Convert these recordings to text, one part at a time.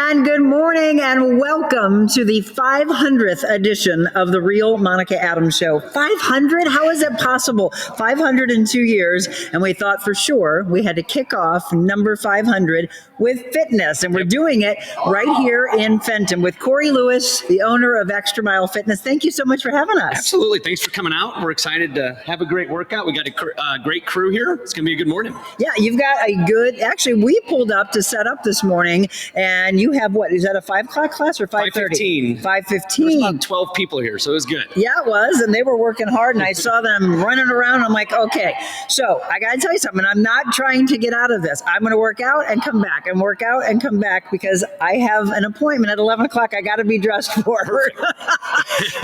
And good morning and welcome to the 500th edition of the Real Monica Adams Show. 500? How is that possible? 500 in 2 years. And we thought for sure we had to kick off number 500 with fitness. And we're doing it right here in Fenton with Corey Lewis, the owner of Xtra Mile Fitness. Thank you so much for having us. Absolutely. Thanks for coming out. We're excited to have a great workout. We got a great crew here. It's going to be a good morning. Yeah, you've got a good, actually, we pulled up to set up this morning and you have what, is that a 5 o'clock class or 5:30? 5:15. 5:15. There's about 12 people here, so it was good. Yeah, it was, and they were working hard, and I saw them running around. I'm like, okay, so I got to tell you something. I'm not trying to get out of this. I'm going to work out and come back and work out and come back because I have an appointment at 11 o'clock I got to be dressed for.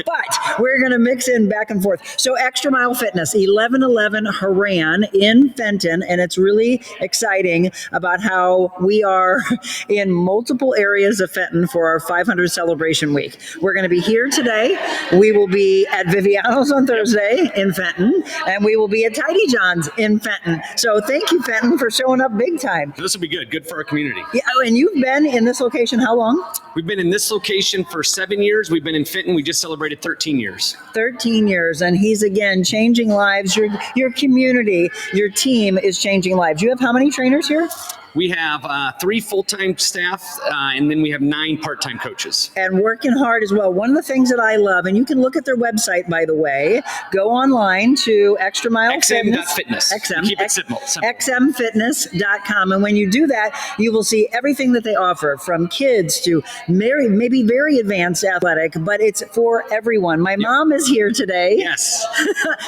But we're going to mix in back and forth. So Xtra Mile Fitness, 1111 Haran in Fenton, and it's really exciting about how we are in multiple areas of Fenton for our 500 celebration week. We're going to be here today. We will be at Viviano's on Thursday in Fenton, and we will be at Tidy John's in Fenton. So thank you, Fenton, for showing up big time. This will be good. Good for our community. Yeah, and you've been in this location how long? We've been in this location for 7 years. We've been in Fenton. We just celebrated 13 years. 13 years, and he's again changing lives. Your community, your team is changing lives. You have how many trainers here? We have 3 full-time staff, and then we have 9 part-time coaches. And working hard as well. One of the things that I love, and you can look at their website, by the way, go online to Xtra Mile XM.fitness. Keep it simple. XMFitness.com. And when you do that, you will see everything that they offer, from kids to maybe very advanced athletic, but it's for everyone. My mom is here today. Yes.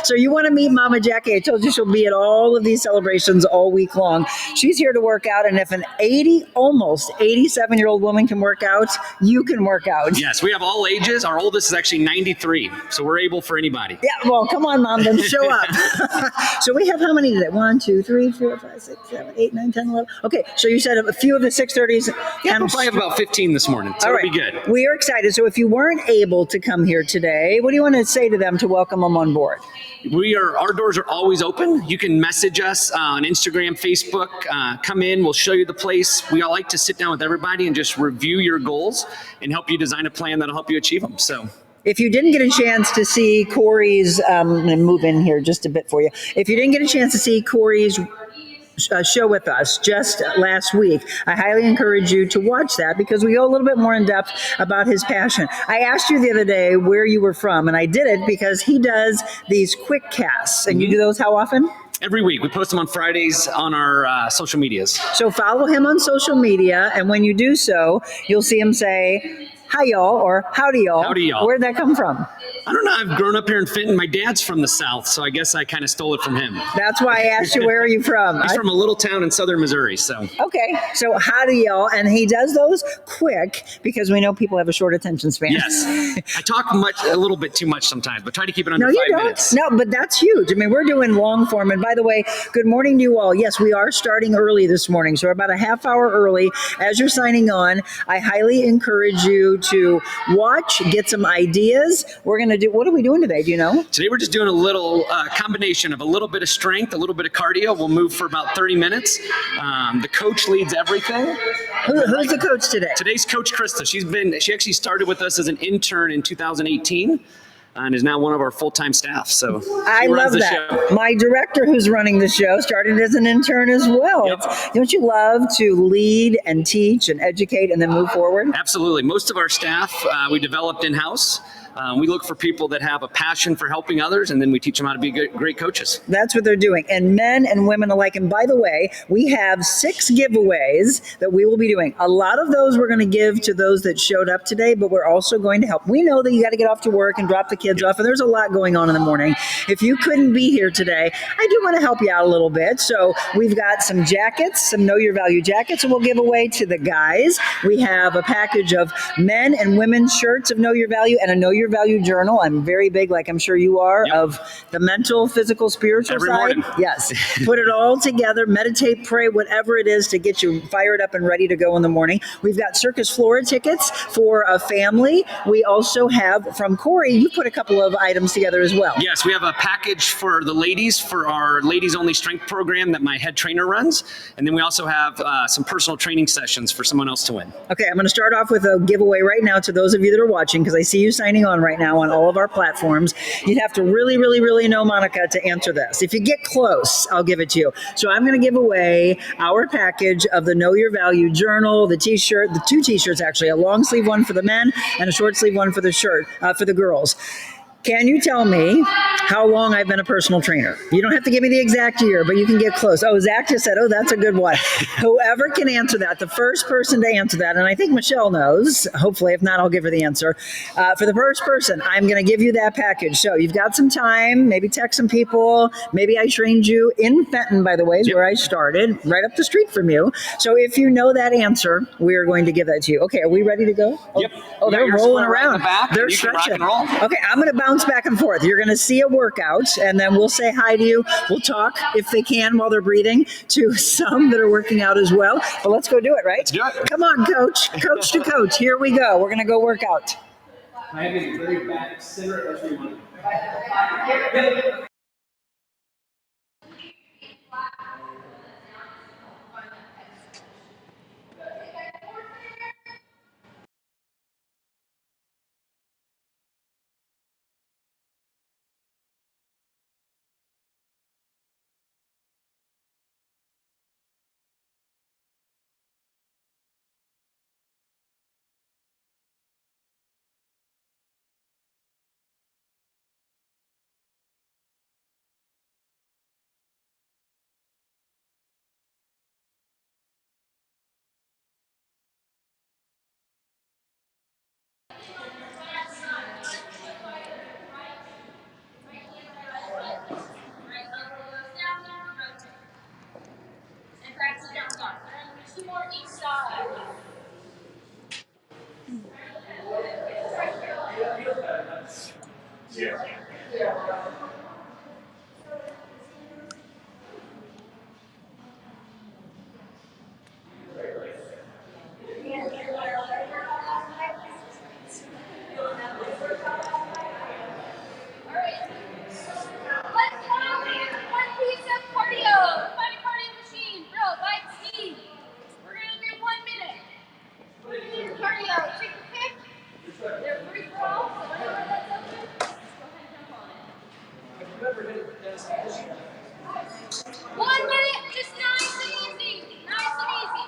So you want to meet Mama Jackie. I told you she'll be at all of these celebrations all week long. She's here to work out, and if an almost 87-year-old woman can work out, you can work out. Yes, we have all ages. Our oldest is actually 93, so we're able for anybody. Yeah, well, come on, Mom, then show up. So we have how many today? 1, 2, 3, 4, 5, 6, 7, 8, 9, 10, 11. Okay, so you said a few of the 6:30s. Yeah, we'll probably have about 15 this morning, so it'll be good. We are excited. So if you weren't able to come here today, what do you want to say to them to welcome them on board? Our doors are always open. You can message us on Instagram, Facebook. Come in. We'll show you the place. We all like to sit down with everybody and just review your goals and help you design a plan that'll help you achieve them. So, if you didn't get a chance to see Corey's, I'm going to move in here just a bit for you. If you didn't get a chance to see Corey's show with us just last week, I highly encourage you to watch that because we go a little bit more in depth about his passion. I asked you the other day where you were from, and I did it because he does these quick casts, and you do those how often? Every week. We post them on Fridays on our social medias. So follow him on social media, and when you do so, you'll see him say, "Hi, y'all," or "Howdy, y'all." Howdy, y'all. Where'd that come from? I don't know. I've grown up here in Fenton. My dad's from the South, so I guess I kind of stole it from him. That's why I asked you, where are you from? He's from a little town in southern Missouri, so. Okay, so howdy, y'all. And he does those quick because we know people have a short attention span. Yes. I talk a little bit too much sometimes, but try to keep it under 5 minutes. No, but that's huge. I mean, we're doing long form. And by the way, good morning to you all. Yes, we are starting early this morning. So we're about a half hour early. As you're signing on, I highly encourage you to watch, get some ideas. We're going to do, what are we doing today? Do you know? Today we're just doing a little combination of a little bit of strength, a little bit of cardio. We'll move for about 30 minutes. The coach leads everything. Who's the coach today? Today's Coach Krista. She actually started with us as an intern in 2018. And is now one of our full-time staff. So I love that. Show. My director, who's running the show, started as an intern as well. Yep. Don't you love to lead and teach and educate and then move forward? Absolutely. Most of our staff we developed in-house. We look for people that have a passion for helping others, and then we teach them how to be great coaches. That's what they're doing, and men and women alike. And by the way, we have 6 giveaways that we will be doing. A lot of those we're going to give to those that showed up today, but we're also going to help. We know that you got to get off to work and drop the kids off, and there's a lot going on in the morning. If you couldn't be here today, I do want to help you out a little bit. So we've got some jackets, some Know Your Value jackets, and we'll give away to the guys. We have a package of men and women's shirts of Know Your Value and a Know Your Your Value journal. I'm very big, like I'm sure you are, Yep. of the mental, physical, spiritual Every side. morning. Yes. Put it all together, meditate, pray, whatever it is to get you fired up and ready to go in the morning. We've got Circus Flora tickets for a family. We also have, from Corey, you put a couple of items together as well. Yes, we have a package for the ladies for our ladies only strength program that my head trainer runs. And then we also have some personal training sessions for someone else to win. Okay, I'm going to start off with a giveaway right now to those of you that are watching, because I see you signing on right now on all of our platforms. You'd have to really, really, really know Monica to answer this. If you get close, I'll give it to you. So I'm going to give away our package of the Know Your Value journal, the t-shirt, the 2 t-shirts actually, a long sleeve one for the men and a short sleeve one for the shirt, for the girls. Can you tell me how long I've been a personal trainer? You don't have to give me the exact year, but you can get close. Oh, Zach just said, oh, that's a good one. Whoever can answer that, the first person to answer that, and I think Michelle knows, hopefully, if not, I'll give her the answer. For the first person, I'm going to give you that package. So you've got some time, maybe text some people. Maybe I trained you in Fenton, by the way, is where I started, right up the street from you. So if you know that answer, we are going to give that to you. Okay, are we ready to go? Yep. Oh, they're rolling around. Right in the back, They're and you can rock stretching. and roll. Okay, I'm going to bounce back and forth. You're going to see a workout, and then we'll say hi to you. We'll talk, if they can, while they're breathing, to some that are working out as well. But let's go do it, right? Let's do it. Come on, coach. Coach to coach. Here we go. We're going to go work out. I have it very back, center of everyone. Two more each side. One piece of cardio. Find a cardio machine. Bro, by speed. We're going to do 1 minute. We're going to do cardio. Take the pick. They're free for all, so whenever that's open, just go ahead and jump on it. 1 minute, just nice and easy. Nice and easy.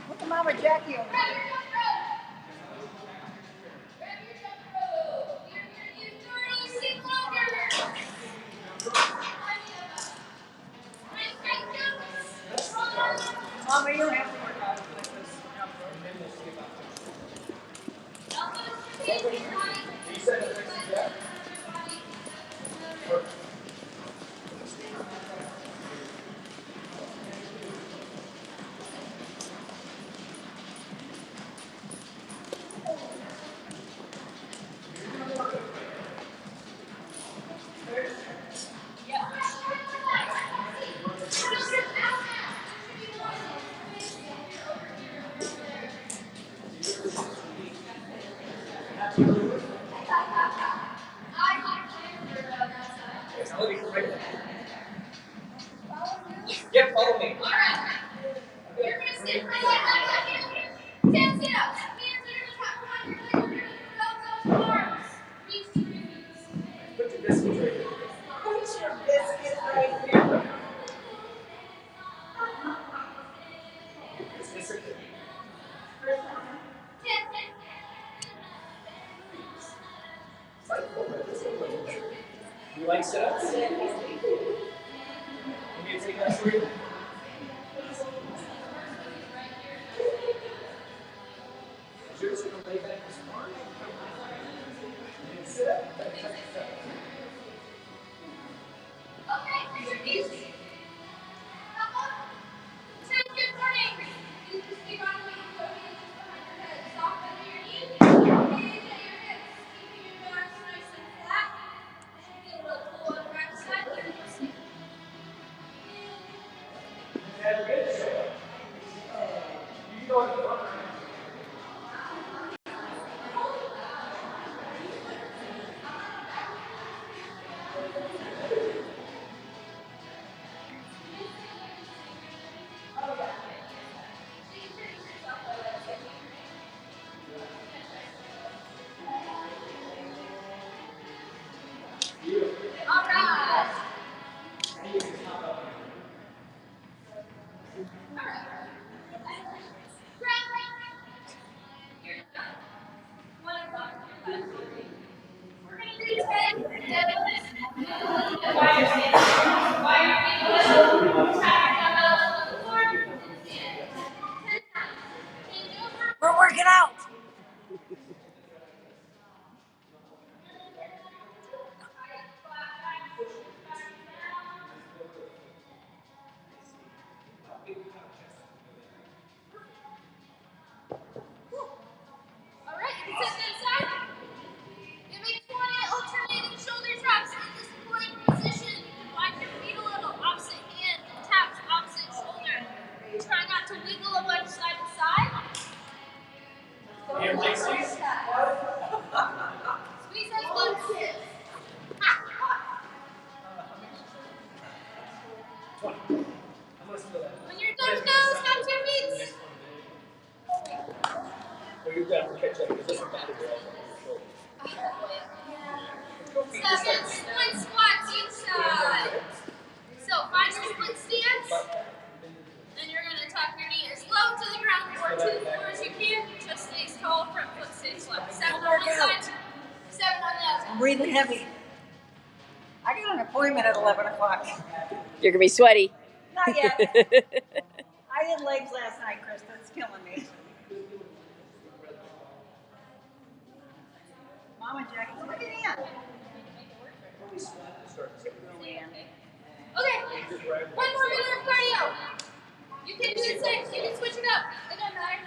Look at Mama Jackie over there. Mama, you don't have to work out like this. like sit-ups? You need to take that for you? We're working out. Alright, you can set that aside. Give me 20 alternating shoulder taps in the supporting position. Wind your feet a little. Opposite hand taps opposite shoulder. Try not to wiggle a bunch side to side. And Lacey's? Squeeze those glutes. When you're done, nose, come to your feet. You've got to catch up because this is bad. 7 split squats each side. So find your split stance. Then you're going to tuck your knee as low to the ground or to the floor as you can. Just stays tall, front foot stays left. 7 on one side, 7 on the other. I'm breathing heavy. I got an appointment at 11 o'clock. You're gonna be sweaty. Not yet. I did legs last night, Chris. That's killing me. Mama Jackie, look at Ian. Okay, 1 more minute of cardio. You can do it 6. You can switch it up. It doesn't matter.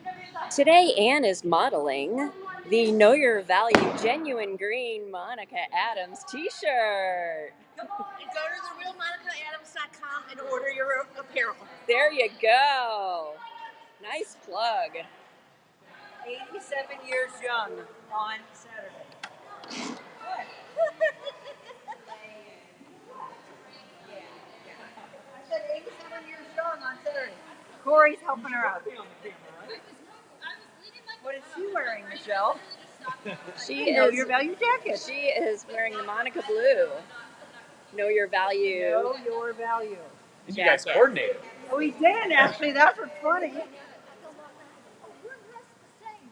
Whatever you like. Today, Anne is modeling the Know Your Value Genuine Green Monica Adams t-shirt. Come on. And go to therealmonicaadams.com and order your apparel. There you go. Nice plug. 87 years young on Saturday. What? I said 87 years young on Saturday. Corey's helping her out. What is she wearing, Michelle? She Know is Your Value jacket. she is wearing the Monica Blue Know Your Value. Know Your Value. You guys coordinated. Oh, we did actually. That was funny.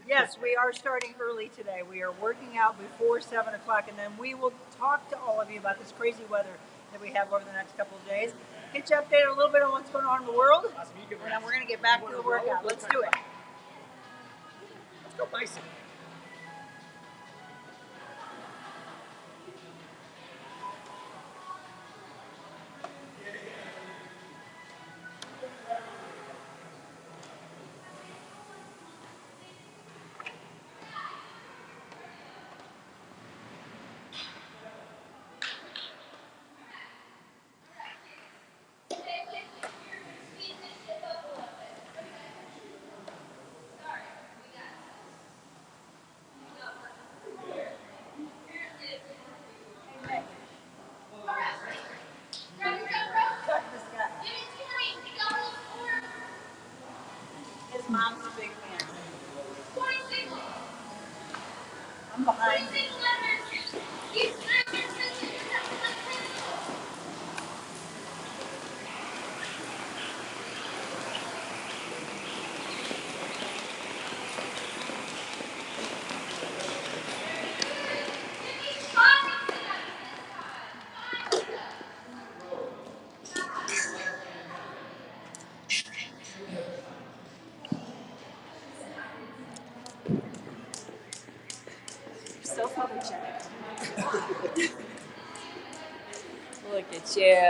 Yes, we are starting early today. We are working out before 7 o'clock, and then we will talk to all of you about this crazy weather that we have over the next couple of days. Get you updated a little bit on what's going on in the world, and then we're going to get back to the workout. Let's do it. Let's go bison. His mom's a big fan. I'm behind. So photogenic. Look at you.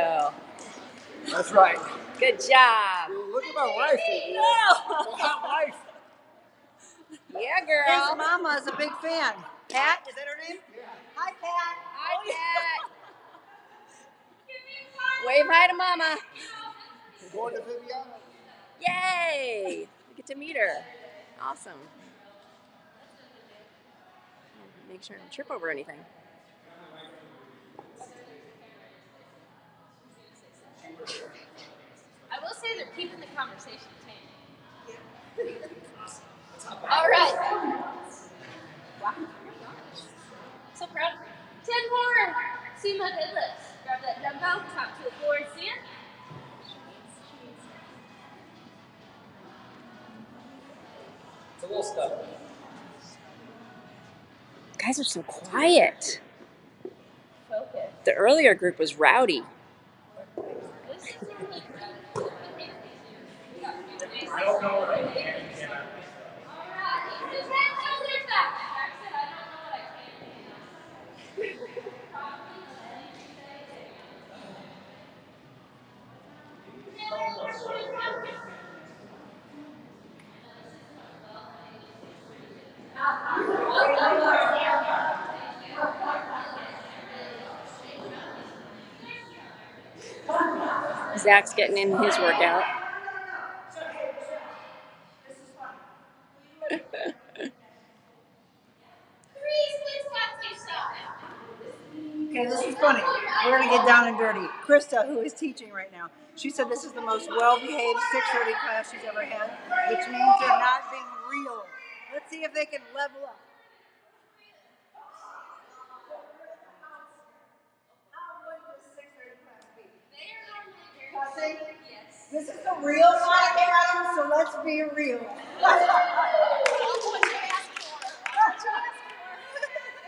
That's right. Good job. Look at my wife. No. Hot wife. Yeah, His girl. mama is a big fan. Pat, is that her name? Hi, Pat. Hi, Pat. Wave hi to Mama. Going to Viviana. Yay! We get to meet her. Awesome. Make sure I don't trip over anything. I will say they're keeping the conversation tame. All right. Wow, you're gosh. So proud of you. 10 more. See my deadlifts. Grab that dumbbell, top to the floor, stand. It's a little stuff. Guys are so quiet. Focus. The earlier group was rowdy. This is normally gratitude. I don't know what I can. All right. Just head shoulders back. Jackson, I don't know what I can. Zach's getting in his workout. Okay, this is funny. We're going to get down and dirty. Krista, who is teaching right now, she said this is the most well-behaved 6:30 class she's ever had, which means they're not being real. Let's see if they can level up. How would this 6:30 class be? Cussing? This is the real Monica Adams, so let's be real.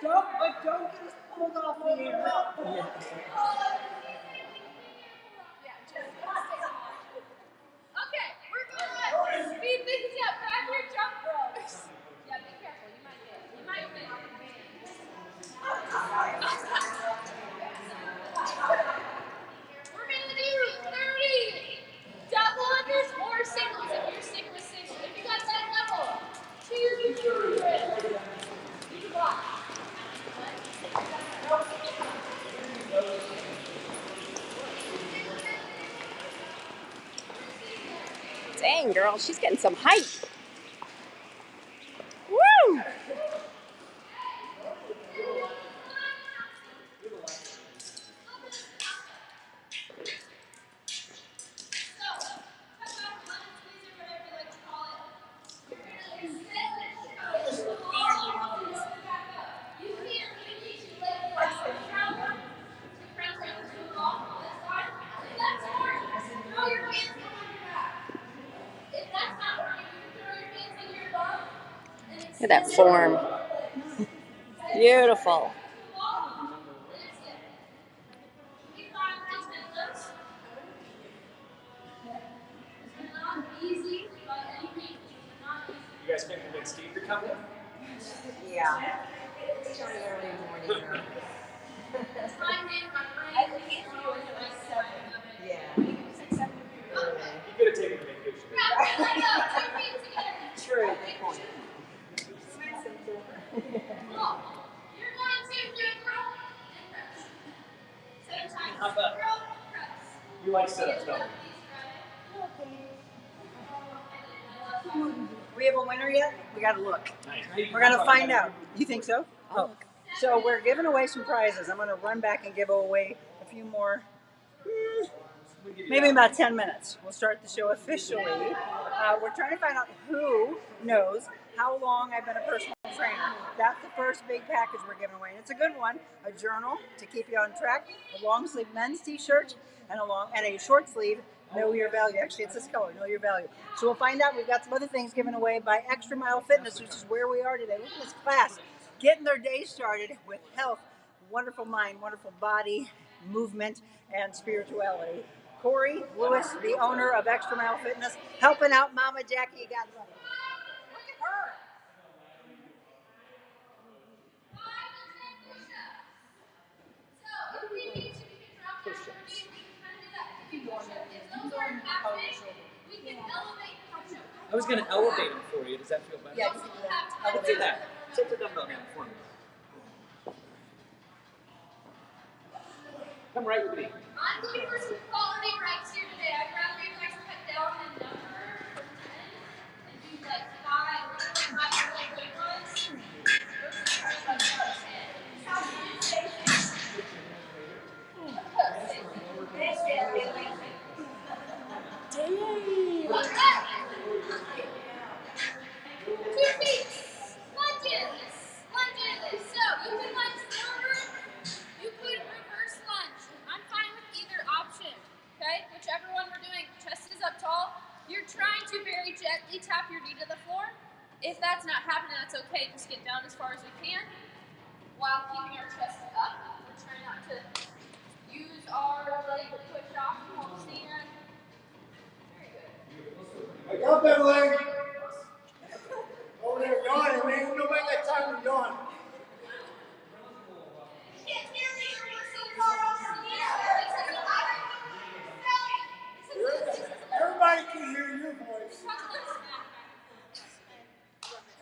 Don't get us pulled off the air. Okay, we're going to speed things up. Grab your jump ropes. Yeah, be careful. You might get. You might get. We're gonna do 30 double unders or singles. If you're sticking with singles, if you got that double, 200. You block. Dang, girl, she's getting some height. Woo! Look at that form. Beautiful. You guys can convince Steve to come in? Yeah. Yeah. You could have taken a vacation. True. Good point. We like setups, don't We have a winner yet? We got to look. we? We're going to find out. You think so? Oh. So we're giving away some prizes. I'm going to run back and give away a few more. Maybe about 10 minutes. We'll start the show officially. We're trying to find out who knows how long I've been a personal trainer. That's the first big package we're giving away. And it's a good one. A journal to keep you on track, a long sleeve men's t-shirt, and a short sleeve Know Your Value. Actually, it's this color, Know Your Value. So we'll find out. We've got some other things given away by Xtra Mile Fitness, which is where we are today. Look at this class. Getting their day started with health, wonderful mind, wonderful body, movement, and spirituality. Corey Lewis, the owner of Xtra Mile Fitness, helping out Mama Jackie. You got it. Look at her. I was going to elevate them for you. Does that feel better? Yeah, Let's do that. Take the dumbbell down for me. Come right with me. I'm looking for some quality reps here today. I'd rather you guys cut down the number from 10 and do like 5 really good ones versus like 10. Okay. 2 feet. Lunges. Lunges. So you can lunge forward. You could reverse lunge. I'm fine with either option. Okay? Whichever one we're doing. Chest is up tall. You're trying to very gently tap your knee to the floor. If that's not happening, that's okay. Just get down as far as we can while keeping our chest up. We're trying not to use our leg to push off and hold stand. Very good. Wake up, Emily! Over there yawning, man. Nobody got time to yawn. Can't hear me. You're so far off the Everybody can hear your voice.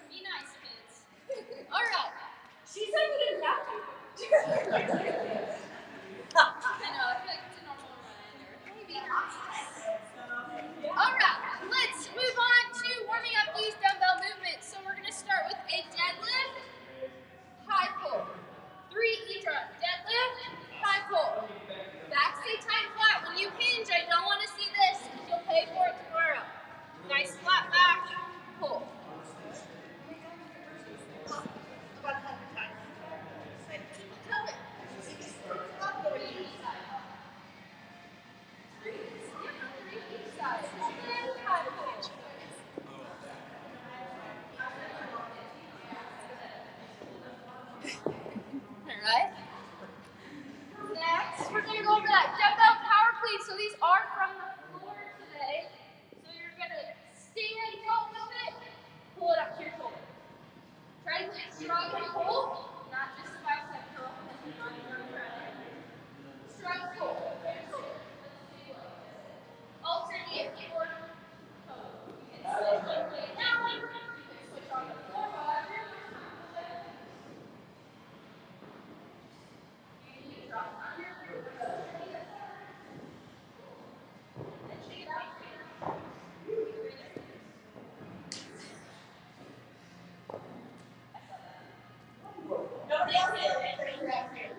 Be nice, kids. All right. She said we didn't have to. I know. I feel like it's a normal reminder. Maybe. All right. Let's move on to warming up these dumbbell movements. So we're going to start with a deadlift, high pull. 3 each arm. Deadlift, high pull. Back stay tight and flat. When you hinge, I don't want to see this because you'll pay for it tomorrow. Nice flat back, pull. Alright. Next, we're going to go over that dumbbell power clean. So these are from the floor today. So you're going to stand tall with it, pull it up to your shoulder. Try to strong and pull, not just bicep curl. Strong pull. Alternate or toe. You can switch lay down. You can switch on the floor, however. You can drop under. And shake it out. Nobody else is pretty rough here.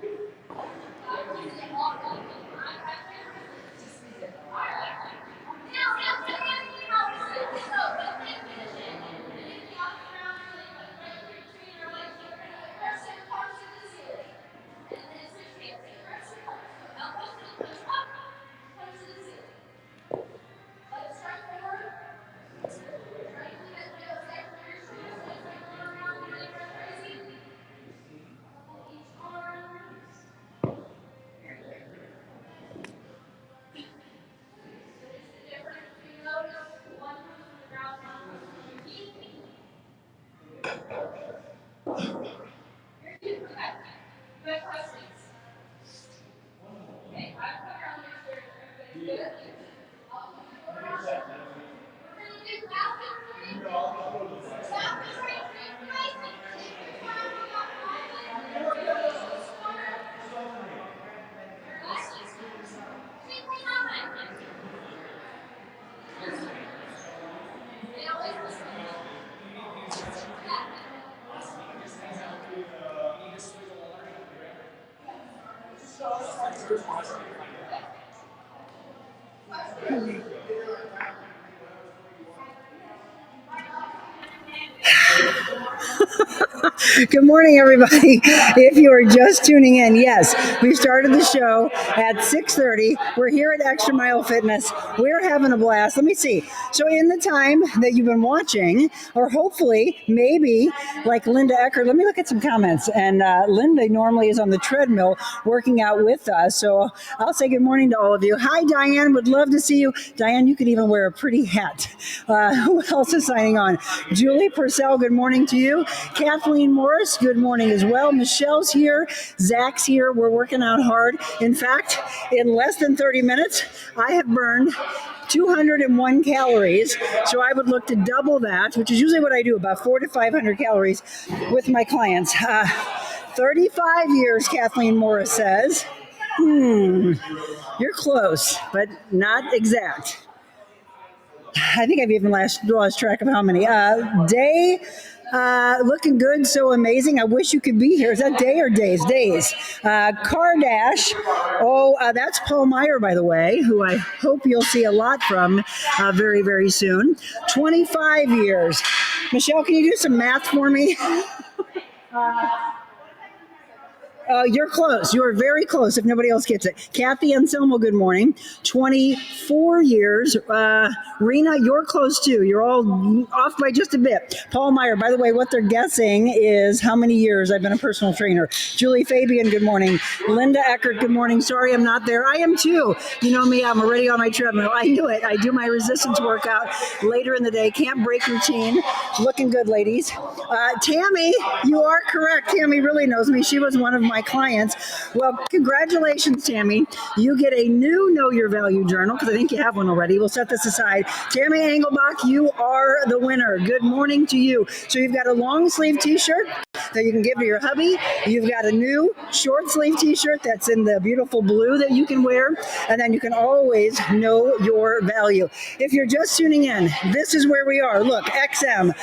Good morning, everybody. If you are just tuning in, yes, we started the show at 6:30. We're here at Xtra Mile Fitness. We're having a blast. Let me see. So in the time that you've been watching, or hopefully, maybe, like Linda Eckert, let me look at some comments. And Linda normally is on the treadmill working out with us. So I'll say good morning to all of you. Hi, Diane. Would love to see you. Diane, you could even wear a pretty hat. Who else is signing on? Julie Purcell, good morning to you. Kathleen Kathleen Morris, good morning as well. Michelle's here. Zach's here. We're working out hard. In fact, in less than 30 minutes, I have burned 201 calories. So I would look to double that, which is usually what I do, about 400 to 500 calories with my clients. 35 years, Kathleen Morris says. You're close, but not exact. I think I've even lost track of how many. Day, looking good, so amazing. I wish you could be here. Is that day or days? Days. Cardash. That's Paul Meyer, by the way, who I hope you'll see a lot from very, very soon. 25 years. Michelle, can you do some math for me? You're close. You are very close if nobody else gets it. Kathy Anselmo, good morning. 24 years. Rena, you're close too. You're all off by just a bit. Paul Meyer, by the way, what they're guessing is how many years I've been a personal trainer. Julie Fabian, good morning. Linda Eckert, good morning. Sorry I'm not there. I am too. You know me, I'm already on my treadmill. I knew it. I do my resistance workout later in the day. Can't break routine. Looking good, ladies. Tammy, you are correct. Tammy really knows me. She was one of my clients. Well, congratulations, Tammy. You get a new Know Your Value journal, because I think you have one already. We'll set this aside. Tammy Engelbach, you are the winner. Good morning to you. So you've got a long sleeve t-shirt that you can give to your hubby. You've got a new short sleeve t-shirt that's in the beautiful blue that you can wear. And then you can always know your value. If you're just tuning in, this is where we are. Look, XM,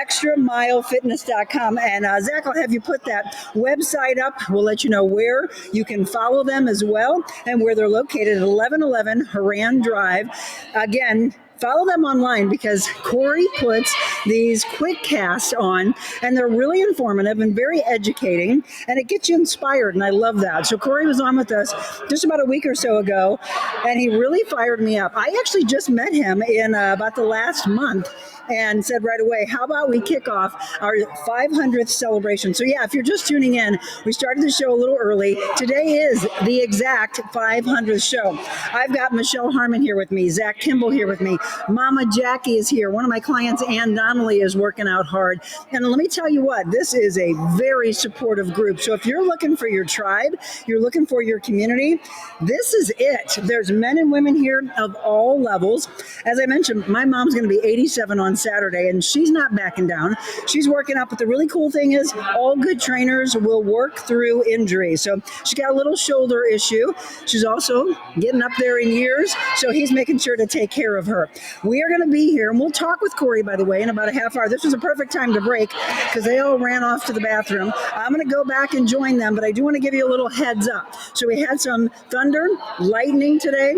XtraMileFitness.com. And Zach, I'll have you put that website up. We'll let you know where you can follow them as well and where they're located at 1111 Haran Drive. Again, follow them online because Corey puts these quick casts on and they're really informative and very educating and it gets you inspired and I love that. So Corey was on with us just about a week or so ago and he really fired me up. I actually just met him in about the last month and said right away, how about we kick off our 500th celebration? So yeah, if you're just tuning in, we started the show a little early. Today is the exact 500th show. I've got Michelle Harmon here with me, Zach Kimball here with me, Mama Jackie is here. One of my clients, Ann Donnelly, is working out hard. And let me tell you what, this is a very supportive group. So if you're looking for your tribe, you're looking for your community, this is it. There's men and women here of all levels. As I mentioned, my mom's going to be 87 on Saturday, and she's not backing down. She's working out, but the really cool thing is all good trainers will work through injury. So she got a little shoulder issue. She's also getting up there in years, so he's making sure to take care of her. We are going to be here, and we'll talk with Corey, by the way, in about a half hour. This was a perfect time to break because they all ran off to the bathroom. I'm going to go back and join them, but I do want to give you a little heads up. So we had some thunder, lightning today.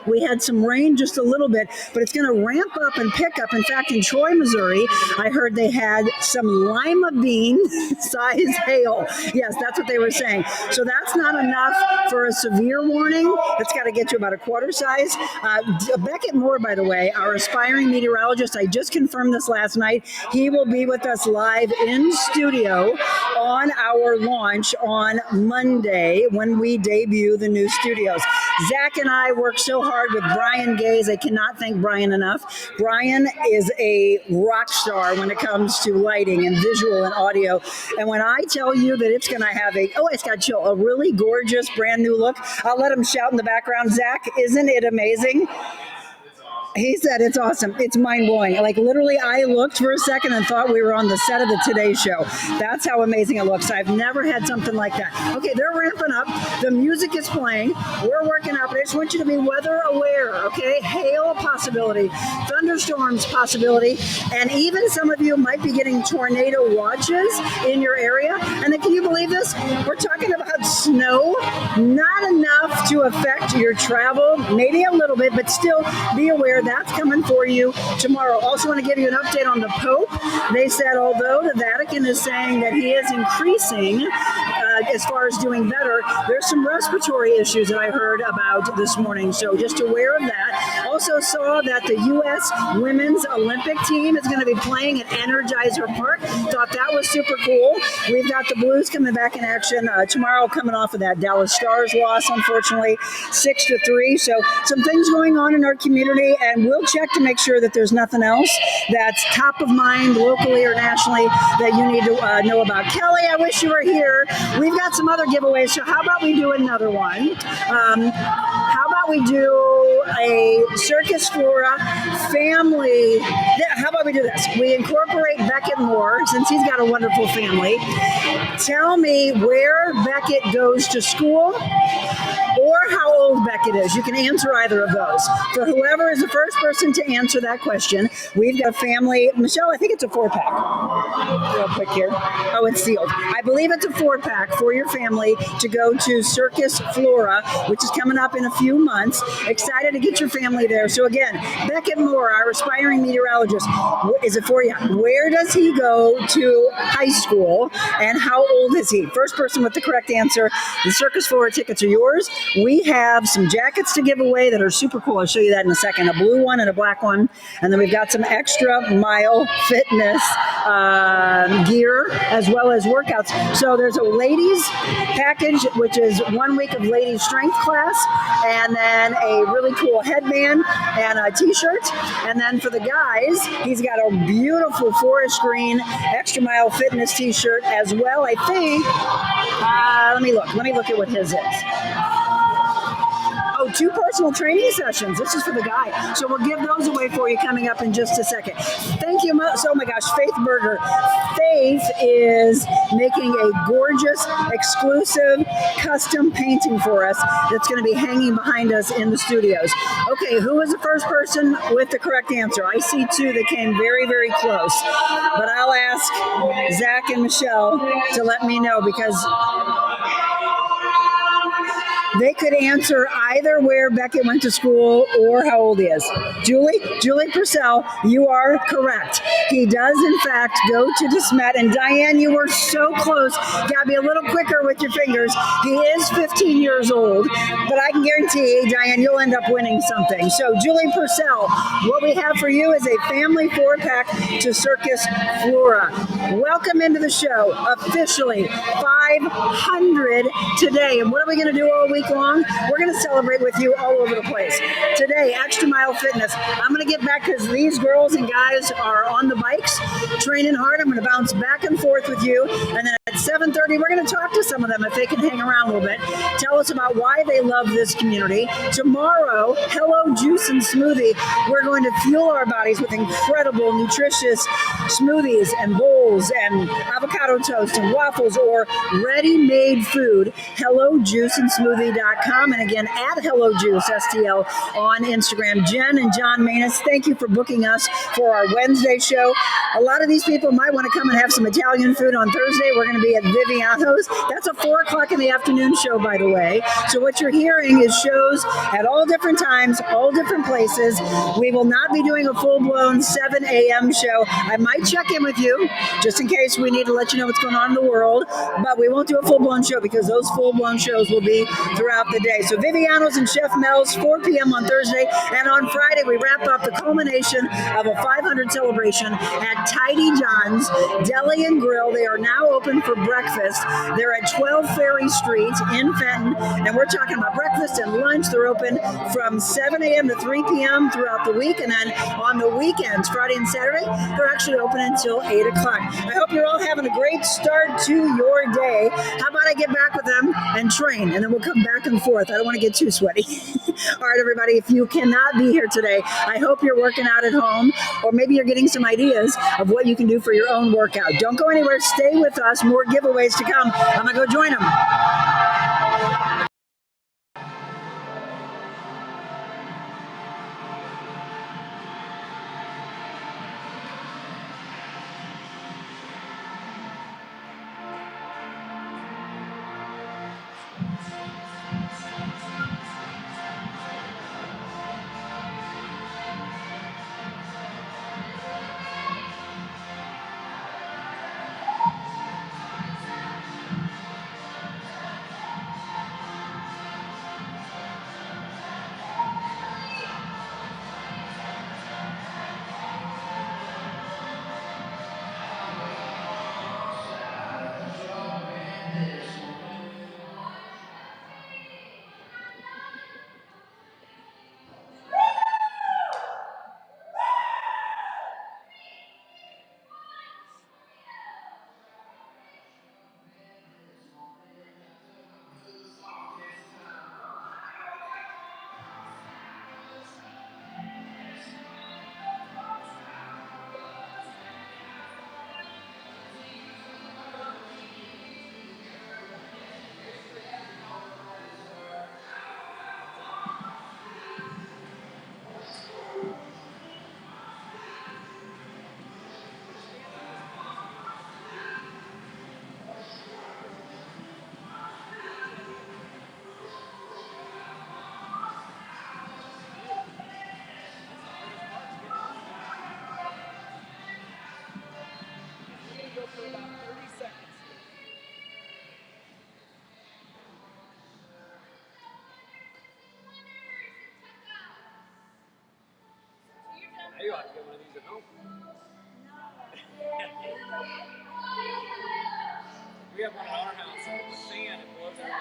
We had some rain just a little bit, but it's going to ramp up and pick up. In fact, in Troy, Missouri, I heard they had some lima bean size hail. Yes, that's what they were saying. So that's not enough for a severe warning. That's got to get you about a quarter size. Beckett Moore, by the way, our aspiring meteorologist, I just confirmed this last night. He will be with us live in studio on our launch on Monday when we debut the new studios. Zach and I work so hard with Brian Gaze. I cannot thank Brian enough. Brian is a rock star when it comes to lighting and visual and audio. And when I tell you that it's going to have it's got chill, a really gorgeous brand new look. I'll let him shout in the background. Zach, isn't it amazing? He said it's awesome. It's mind-blowing. Like literally, I looked for a second and thought we were on the set of the Today Show. That's how amazing it looks. I've never had something like that. Okay, they're ramping up. The music is playing. We're working out, but I just want you to be weather aware, okay? Hail possibility, thunderstorms possibility, and even some of you might be getting tornado watches in your area. And then can you believe this? We're talking about snow. Not enough to affect your travel, maybe a little bit, but still be aware that's coming for you tomorrow. Also want to give you an update on the Pope. They said although the Vatican is saying that he is increasing as far as doing better, there's some respiratory issues that I heard about this morning. So just aware of that. also saw that the U.S. Women's Olympic team is going to be playing at Energizer Park. Thought that was super cool. We've got the Blues coming back in action tomorrow, coming off of that Dallas Stars loss, unfortunately, 6-3. So some things going on in our community, and we'll check to make sure that there's nothing else that's top of mind locally or nationally that you need to know about. Kelly, I wish you were here. We've got some other giveaways, so how about we do another one? How about we do a Circus Flora family? How about we do this? We incorporate Beckett Moore, since he's got a wonderful family. Tell me where Beckett goes to school or how old Beckett is. You can answer either of those. For whoever is the first person to answer that question, we've got a family. Michelle, I think it's a 4-pack. Real quick here. Oh, it's sealed. I believe it's a 4-pack for your family to go to Circus Flora, which is coming up in a few months. Excited to get your family there. So again, Beckett Moore, our aspiring meteorologist, is it for you? Where does he go to high school and how old is he? First person with the correct answer, the Circus Flora tickets are yours. We have some jackets to give away that are super cool. I'll show you that in a second. A blue one and a black one. And then we've got some Xtra Mile Fitness gear as well as workouts. So there's a ladies package, which is 1 week of ladies strength class, and then a really cool headband and a t-shirt. And then for the guys, he's got a beautiful forest green Xtra Mile Fitness t-shirt as well, I think. Let me look at what his is. Oh, 2 personal training sessions. This is for the guy. So we'll give those away for you coming up in just a second. Thank you so, oh my gosh, Faith Berger. Faith is making a gorgeous, exclusive, custom painting for us that's going to be hanging behind us in the studios. Okay, who was the first person with the correct answer? I see 2 that came very, very close. But I'll ask Zach and Michelle to let me know because they could answer either where Beckett went to school or how old he is. Julie Purcell, you are correct. He does, in fact, go to DeSmet. And Diane, you were so close. Got to be a little quicker with your fingers. He is 15 years old, but I can guarantee, Diane, you'll end up winning something. So, Julie Purcell, what we have for you is a family 4-pack to Circus Flora. Welcome into the show. Officially 500 today. And what are we going to do all week long? We're going to celebrate with you all over the place. Today, Xtra Mile Fitness. I'm going to get back because these girls and guys are on the bikes, training hard. I'm going to bounce back and forth with you. And then at 7:30, we're going to talk to some of them if they can hang around a little bit. Tell us about why they love this community. Tomorrow, Hello Juice and Smoothie. We're going to fuel our bodies with incredible, nutritious smoothies and bowls and avocado toast and waffles or ready-made food. HelloJuiceAndSmoothie.com. And again, at Hello Juice STL on Instagram. Jen and John Manus, thank you for booking us for our Wednesday show. A lot of these people might want to come and have some Italian food on Thursday. We're going to be at Viviano's. That's a 4 o'clock in the afternoon show, by the way. So what you're hearing is shows at all different times, all different places. We will not be doing a full-blown 7 a.m. show. I might check in with you just in case we need to let you know what's going on in the world, but we won't do a full-blown show because those full-blown shows will be throughout the day. So Viviano's and Chef Mel's, 4 p.m. on Thursday, and on Friday we wrap up the culmination of a 500 celebration at Tidy John's Deli and Grill. They are now open for breakfast. They're at 12 Ferry Street in Fenton, and we're talking about breakfast and lunch. They're open from 7 a.m. to 3 p.m. throughout the week, and then on the weekends, Friday and Saturday, they're actually open until 8 o'clock. I hope you're all having a great start to your day. How about I get back with them and train, and then we'll come back and forth. I don't want to get too sweaty. All right, everybody, if you cannot be here today, I hope you're working out at home, or maybe you're getting some ideas of what you can do for your own workout. Don't go anywhere. Stay with us. More giveaways to come. I'm going to go join them. We have one at our house, and with the fan, it blows everything.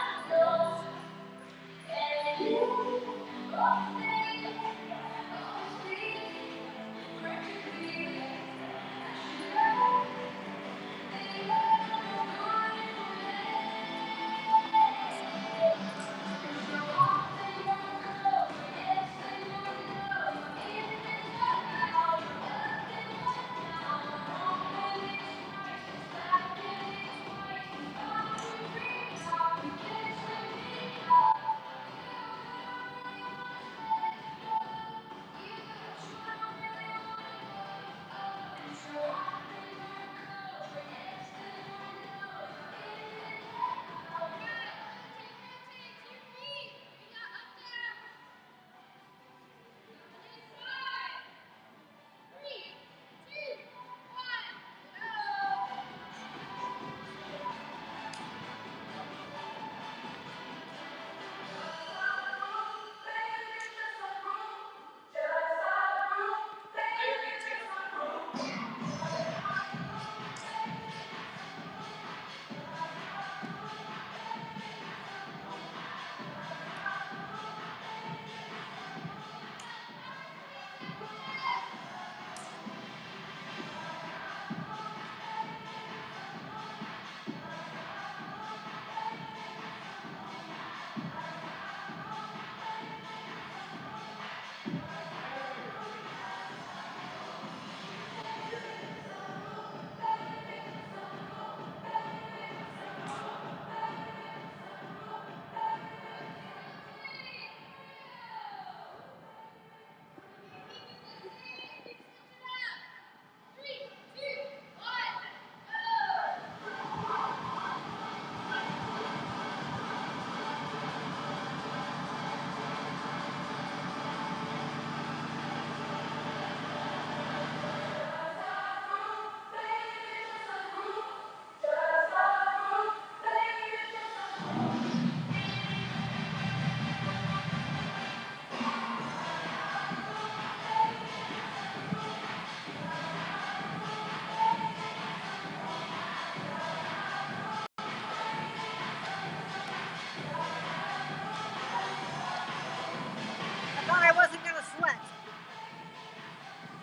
I thought I wasn't going to sweat.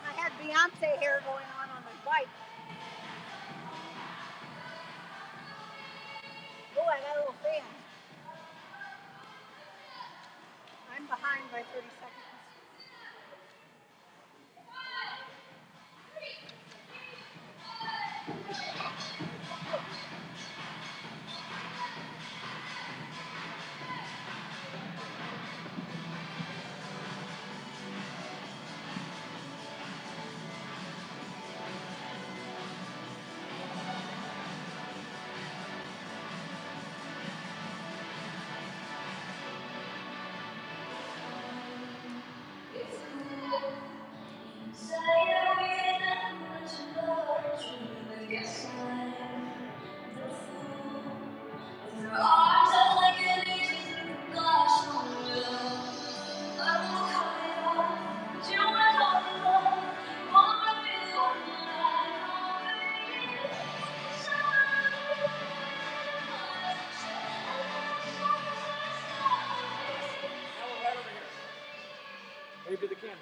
I had Beyonce hair going on the bike. Oh, I got a little fan. I'm behind by 30 seconds. Wave to the camera.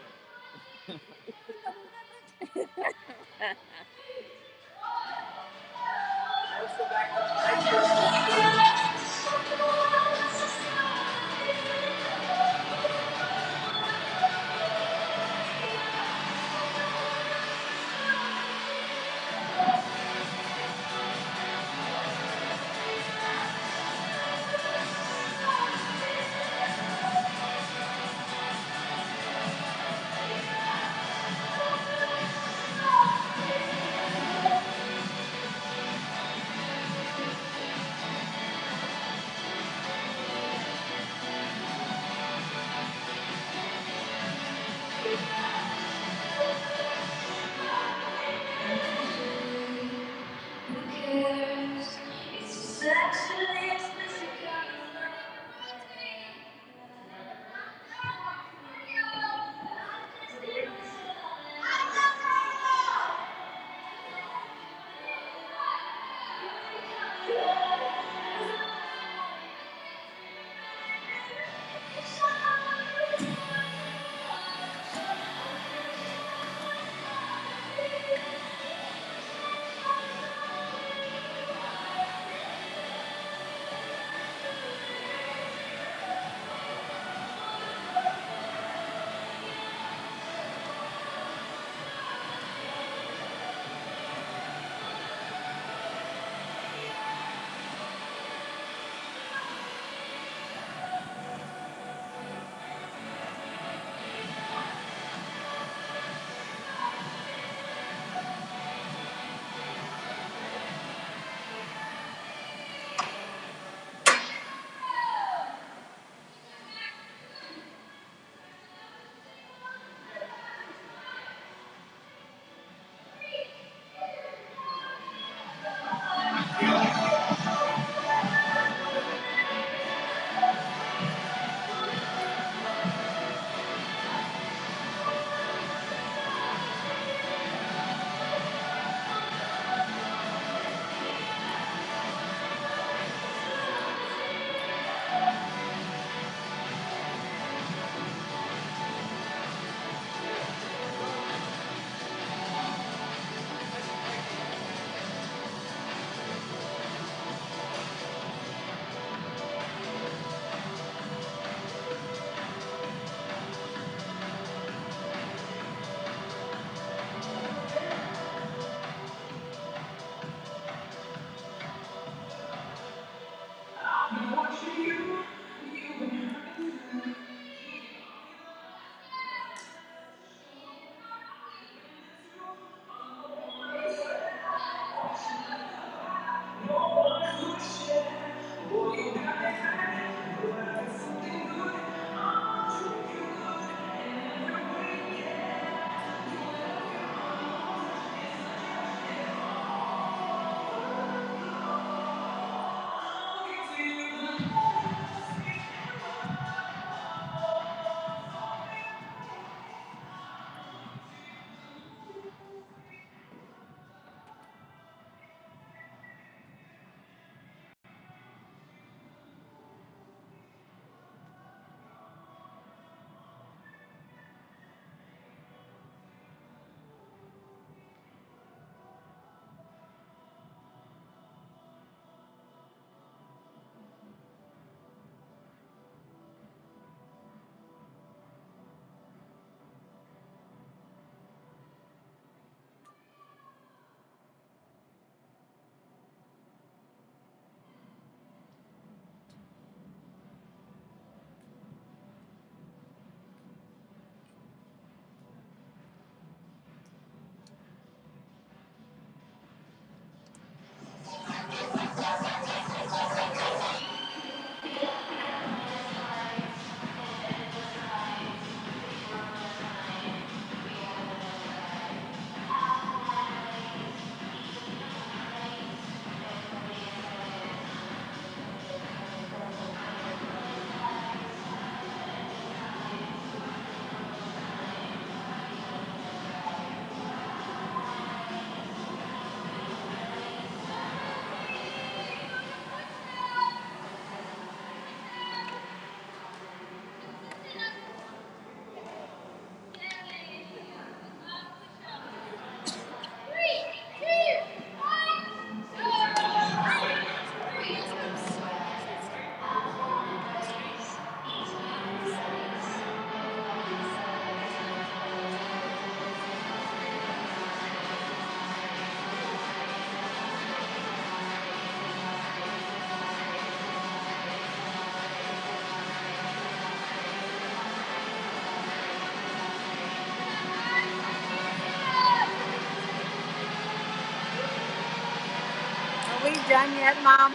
Are we done yet, Mom?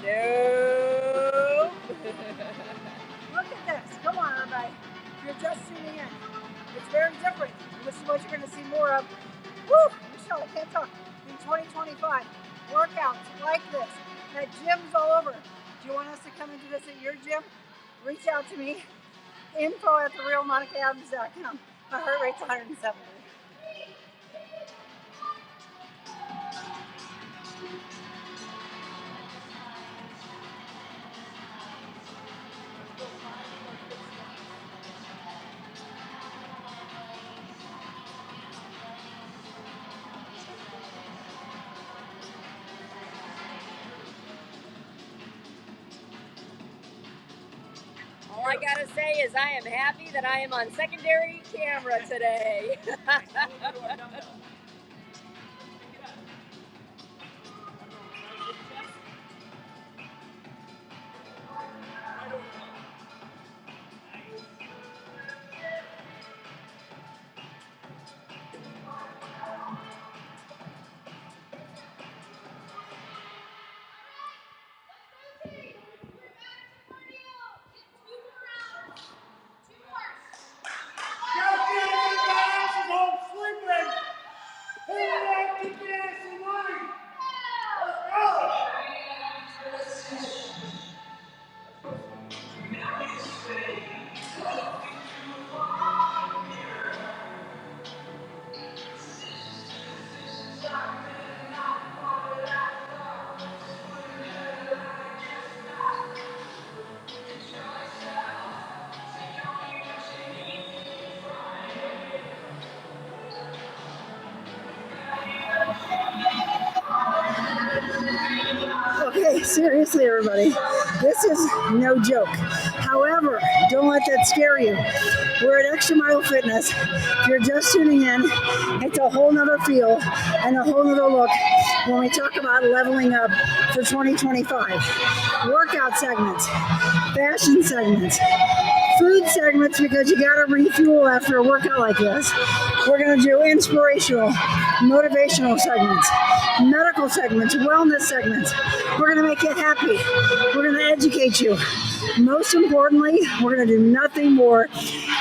No. Look at this. Come on, everybody. You're just tuning in. It's very different. This is what you're going to see more of. Woo! Michelle, I can't talk. In 2025, workouts like this at gyms all over. Do you want us to come and do this at your gym? Reach out to me. info@therealmonicaadams.com. My heart rate's 170. I gotta say is I am happy that I am on secondary camera today. Okay, seriously, everybody, this is no joke. However, don't let that scare you. We're at Xtra Mile Fitness. If you're just tuning in, it's a whole nother feel and a whole nother look when we talk about leveling up for 2025. Workout segments, fashion segments, food segments because you gotta refuel after a workout like this. We're gonna do inspirational, motivational segments, medical segments, wellness segments. We're gonna make you happy. We're gonna educate you. Most importantly, we're gonna do nothing more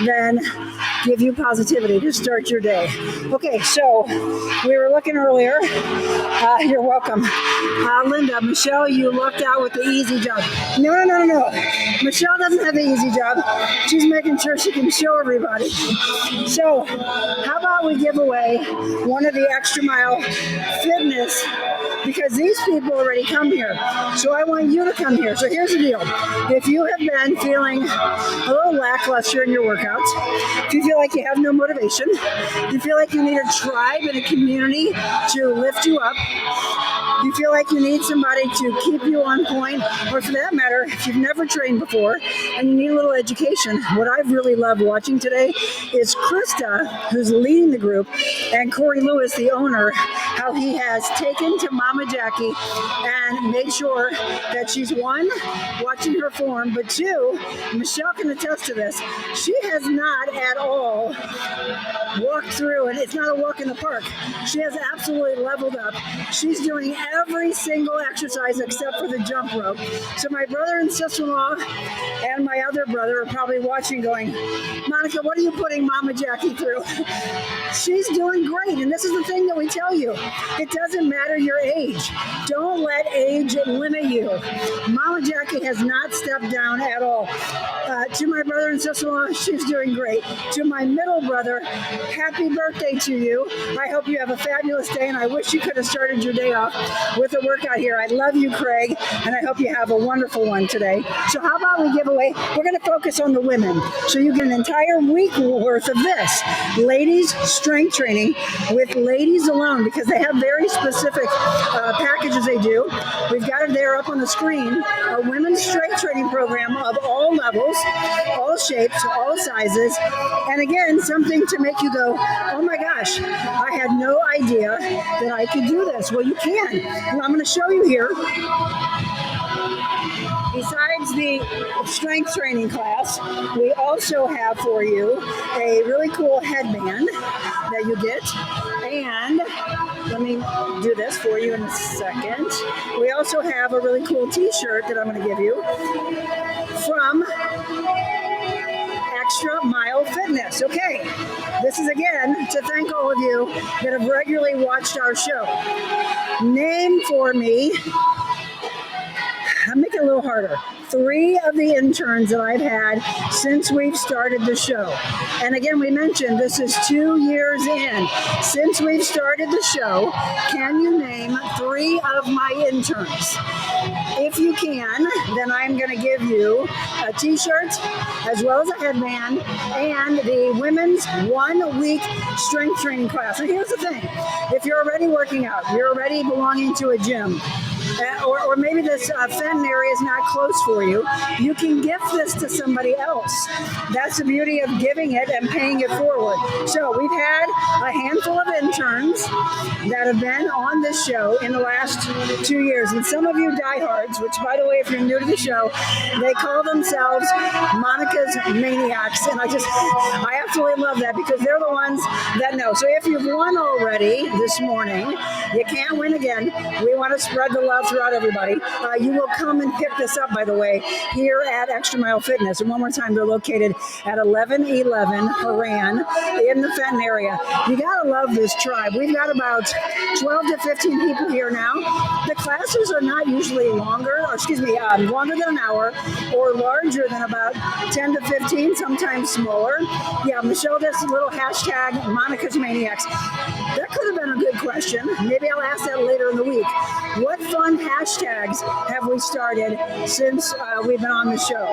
than give you positivity to start your day. Okay, so we were looking earlier. You're welcome. Linda, Michelle, you lucked out with the easy job. No. Michelle doesn't have the easy job. She's making sure she can show everybody. So how about we give away one of the Xtra Mile Fitness, because these people already come here. So I want you to come here. So here's the deal. If you have been feeling a little lackluster in your workouts, if you feel like you have no motivation, you feel like you need a tribe and a community to lift you up, you feel like you need somebody to keep you on point, or for that matter, if you've never trained before and you need a little education, what I've really loved watching today is Krista, who's leading the group, and Corey Lewis, the owner, how he has taken to Mama Jackie and made sure that she's, one, watching her form, but two, Michelle can attest to this, she has not at all walked through, and it's not a walk in the park. She has absolutely leveled up. She's doing every single exercise except for the jump rope. So my brother and sister-in-law and my other brother are probably watching going, Monica, what are you putting Mama Jackie through? She's doing great, and this is the thing that we tell you. It doesn't matter your age. Don't let age limit you. Mama Jackie has not stepped down at all. To my brother and sister-in-law, she's doing great. To my middle brother, happy birthday to you. I hope you have a fabulous day, and I wish you could have started your day off with a workout here. I love you, Craig, and I hope you have a wonderful one today. So how about we give away, we're going to focus on the women. So you get an entire week worth of this. Ladies strength training with ladies alone, because they have very specific packages they do. We've got it there up on the screen. A women's strength training program of all levels, all shapes, all sizes. And again, something to make you go, oh my gosh, I had no idea that I could do this. Well, you can. And I'm going to show you here. Besides the strength training class, we also have for you a really cool headband that you get. And let me do this for you in a second. We also have a really cool t-shirt that I'm going to give you from Xtra Mile Fitness. Okay, this is again to thank all of you that have regularly watched our show. Name for me, I'll make it a little harder, 3 of the interns that I've had since we've started the show. And again, we mentioned this is 2 years in. Since we've started the show, can you name 3 of my interns? If you can, then I'm going to give you a t-shirt as well as a headband and the women's 1-week strength training class. And here's the thing, if you're already working out, you're already belonging to a gym, or maybe this Fenton area is not close for you, you can gift this to somebody else. That's the beauty of giving it and paying it forward. So we've had a handful of interns that have been on this show in the last 2 years. And some of you diehards, which by the way, if you're new to the show, they call themselves Monica's Maniacs. And I absolutely love that because they're the ones that know. So if you've won already this morning, you can't win again. We want to spread the love throughout everybody. You will come and pick this up, by the way, here at Xtra Mile Fitness. And one more time, they're located at 1111 Haran in the Fenton area. You got to love this tribe. We've got about 12 to 15 people here now. The classes are not usually longer than an hour or larger than about 10 to 15, sometimes smaller. Yeah, Michelle does a little hashtag Monica's Maniacs. That could have been a good question. Maybe I'll ask that later in the week. What fun hashtags have we started since we've been on the show?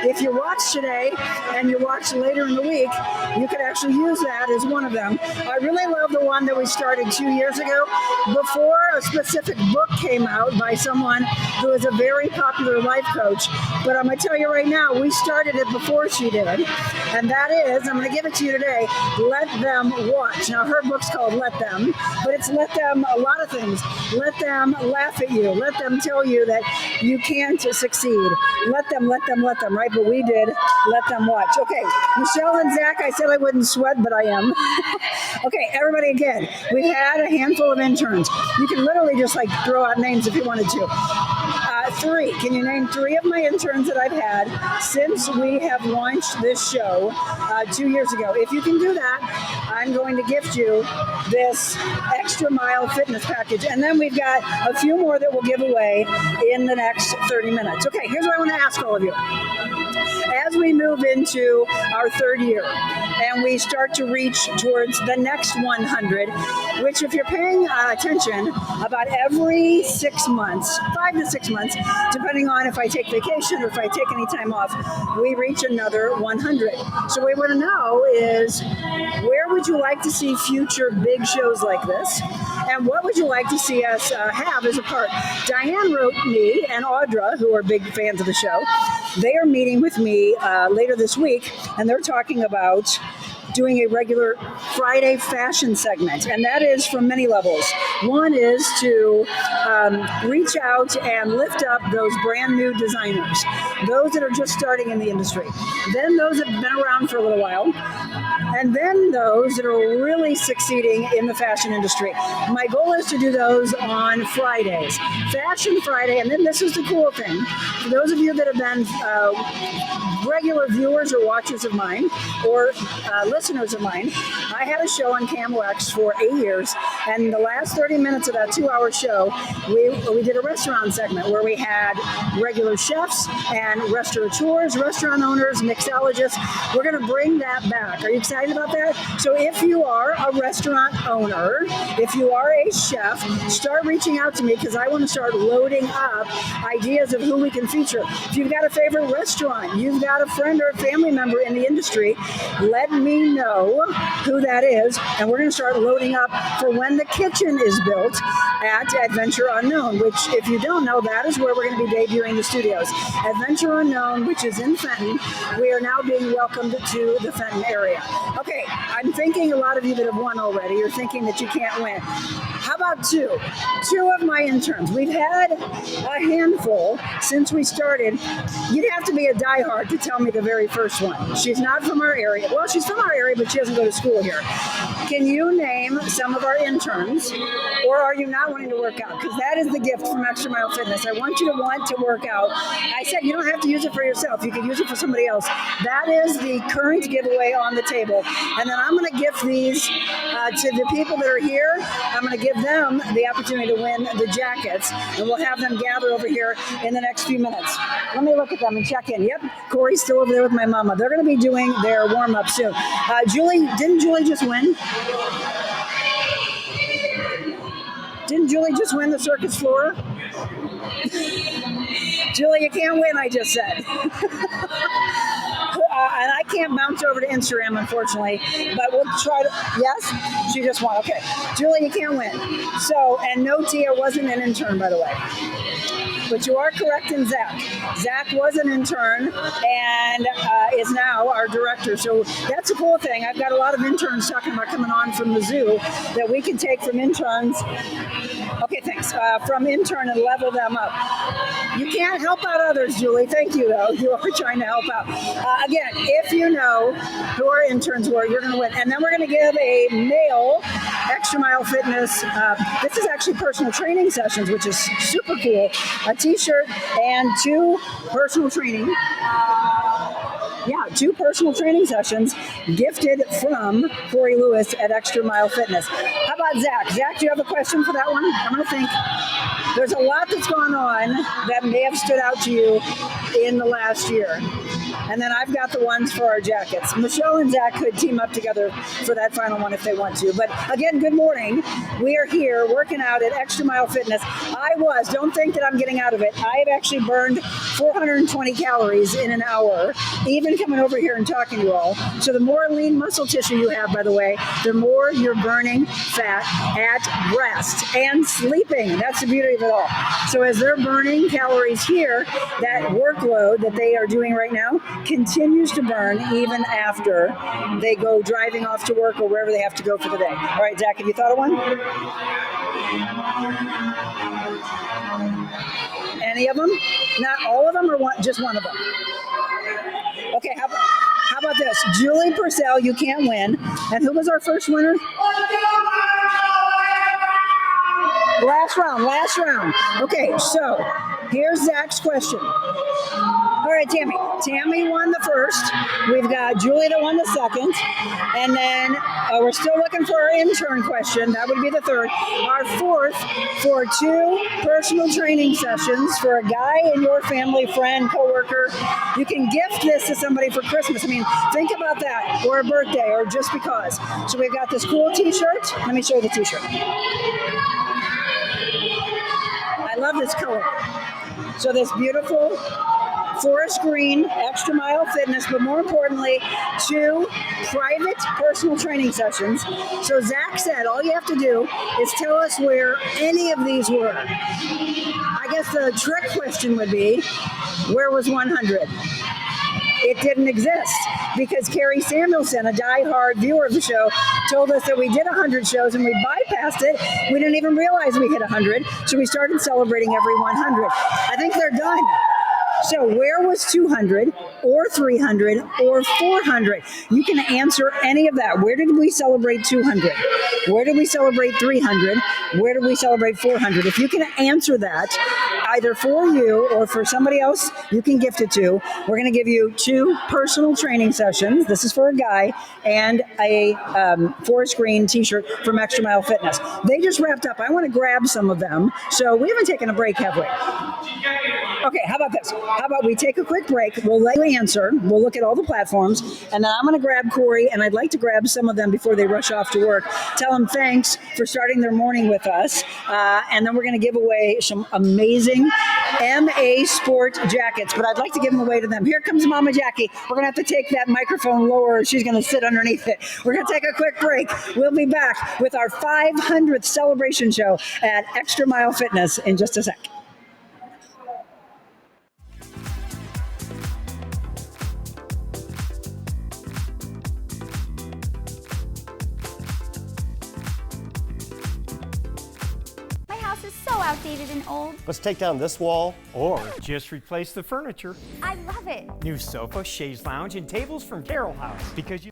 If you watch today and you watch later in the week, you could actually use that as one of them. I really love the one that we started 2 years ago before a specific book came out by someone who is a very popular life coach. But I'm going to tell you right now, we started it before she did. And that is, I'm going to give it to you today, Let Them Watch. Now, her book's called Let Them, but it's let them a lot of things. Let them laugh at you. Let them tell you that you can't succeed. Let them, right? But we did Let Them Watch. Okay, Michelle and Zach, I said I wouldn't sweat, but I am. Okay, everybody again, we've had a handful of interns. You can literally just throw out names if you wanted to. 3. Can you name 3 of my interns that I've had since we have launched this show 2 years ago? If you can do that, I'm going to gift you this Xtra Mile Fitness package. And then we've got a few more that we'll give away in the next 30 minutes. Okay, here's what I want to ask all of you. As we move into our 3rd year and we start to reach towards the next 100, which if you're paying attention, about every 6 months, 5 to 6 months, depending on if I take vacation or if I take any time off, we reach another 100. So what we want to know is, where would you like to see future big shows like this? And what would you like to see us have as a part? Diane wrote me and Audra, who are big fans of the show, they are meeting with me later this week, and they're talking about doing a regular Friday fashion segment, and that is from many levels. One is to reach out and lift up those brand new designers, those that are just starting in the industry, then those that have been around for a little while, and then those that are really succeeding in the fashion industry. My goal is to do those on Fridays, Fashion Friday, and then this is the cool thing. For those of you that have been regular viewers or watchers of mine, or listeners of mine, I had a show on CamOX for 8 years, and the last 30 minutes of that 2-hour show, we did a restaurant segment where we had regular chefs and restaurateurs, restaurant owners, mixologists. We're going to bring that back. Are you excited about that? So if you are a restaurant owner, if you are a chef, start reaching out to me because I want to start loading up ideas of who we can feature. If you've got a favorite restaurant, you've got a friend or a family member in the industry, let me know who that is, and we're going to start loading up for when the kitchen is built at Adventure Unknown, which, if you don't know, that is where we're going to be debuting the studios. Adventure Unknown, which is in Fenton, we are now being welcomed to the Fenton area. Okay, I'm thinking a lot of you that have won already are thinking that you can't win. How about 2 of my interns? We've had a handful since we started. You'd have to be a diehard to tell me the very first one. She's not from our area. Well, she's from our area, but she doesn't go to school here. Can you name some of our interns, or are you not wanting to work out? Because that is the gift from Xtra Mile Fitness. I want you to want to work out. I said you don't have to use it for yourself. You can use it for somebody else. That is the current giveaway on the table. And then I'm going to gift these to the people that are here. I'm going to give them the opportunity to win the jackets, and we'll have them gather over here in the next few minutes. Let me look at them and check in. Yep, Corey's still over there with my mama. They're going to be doing their warm-up soon. Didn't Julie just win? Didn't Julie just win the circus floor? Julie, you can't win, I just said. And I can't bounce over to Instagram, unfortunately, but we'll try to. Yes, she just won. Okay, Julie, you can't win. So, and no, Tia wasn't an intern, by the way. But you are correct in Zach. Zach was an intern and is now our director. So that's a cool thing. I've got a lot of interns talking about coming on from the zoo that we can take from interns. Okay, thanks. From intern and level them up. You can't help out others, Julie. Thank you, though. You are trying to help out. Again, if you know who our interns were, you're going to win. And then we're going to give a male Xtra Mile Fitness. This is actually personal training sessions, which is super cool. A t-shirt and 2 personal training. Yeah, 2 personal training sessions gifted from Corey Lewis at Xtra Mile Fitness. How about Zach? Zach, do you have a question for that one? I'm going to think. There's a lot that's gone on that may have stood out to you in the last year. And then I've got the ones for our jackets. Michelle and Zach could team up together for that final one if they want to. But again, good morning. We are here working out at Xtra Mile Fitness. Don't think that I'm getting out of it. I have actually burned 420 calories in an hour, even coming over here and talking to you all. So the more lean muscle tissue you have, by the way, the more you're burning fat at rest and sleeping. That's the beauty of it all. So as they're burning calories here, that workload that they are doing right now continues to burn even after they go driving off to work or wherever they have to go for the day. All right, Zach, have you thought of one? Any of them? Not all of them, or just one of them? Okay, how about this? Julie Purcell, you can't win. And who was our first winner? Last round. Okay, so here's Zach's question. All right, Tammy. Tammy won the first. We've got Julie that won the second. And then we're still looking for our intern question. That would be the third. Our fourth for 2 personal training sessions for a guy in your family, friend, coworker. You can gift this to somebody for Christmas. I mean, think about that, or a birthday, or just because. So we've got this cool t-shirt. Let me show you the t-shirt. I love this color. So this beautiful forest green Xtra Mile Fitness, but more importantly, 2 private personal training sessions. So Zach said all you have to do is tell us where any of these were. I guess the trick question would be, where was 100? It didn't exist because Carrie Samuelson, a diehard viewer of the show, told us that we did 100 shows and we bypassed it. We didn't even realize we hit 100, so we started celebrating every 100. I think they're done. So where was 200 or 300 or 400? You can answer any of that. Where did we celebrate 200? Where did we celebrate 300? Where did we celebrate 400? If you can answer that, either for you or for somebody else you can gift it to, we're going to give you 2 personal training sessions. This is for a guy, and a forest green t-shirt from Xtra Mile Fitness. They just wrapped up. I want to grab some of them. So we haven't taken a break, have we? Okay, how about this? How about we take a quick break? We'll let you answer. We'll look at all the platforms, and then I'm going to grab Corey, and I'd like to grab some of them before they rush off to work. Tell them thanks for starting their morning with us, and then we're going to give away some amazing MA Sport jackets, but I'd like to give them away to them. Here comes Mama Jackie. We're going to have to take that microphone lower. She's going to sit underneath it. We're going to take a quick break. We'll be back with our 500th celebration show at Xtra Mile Fitness in just a sec. Outdated and old. Let's take down this wall. Or just replace the furniture. I love it. New sofa, chaise lounge, and tables from Carroll House. Because you...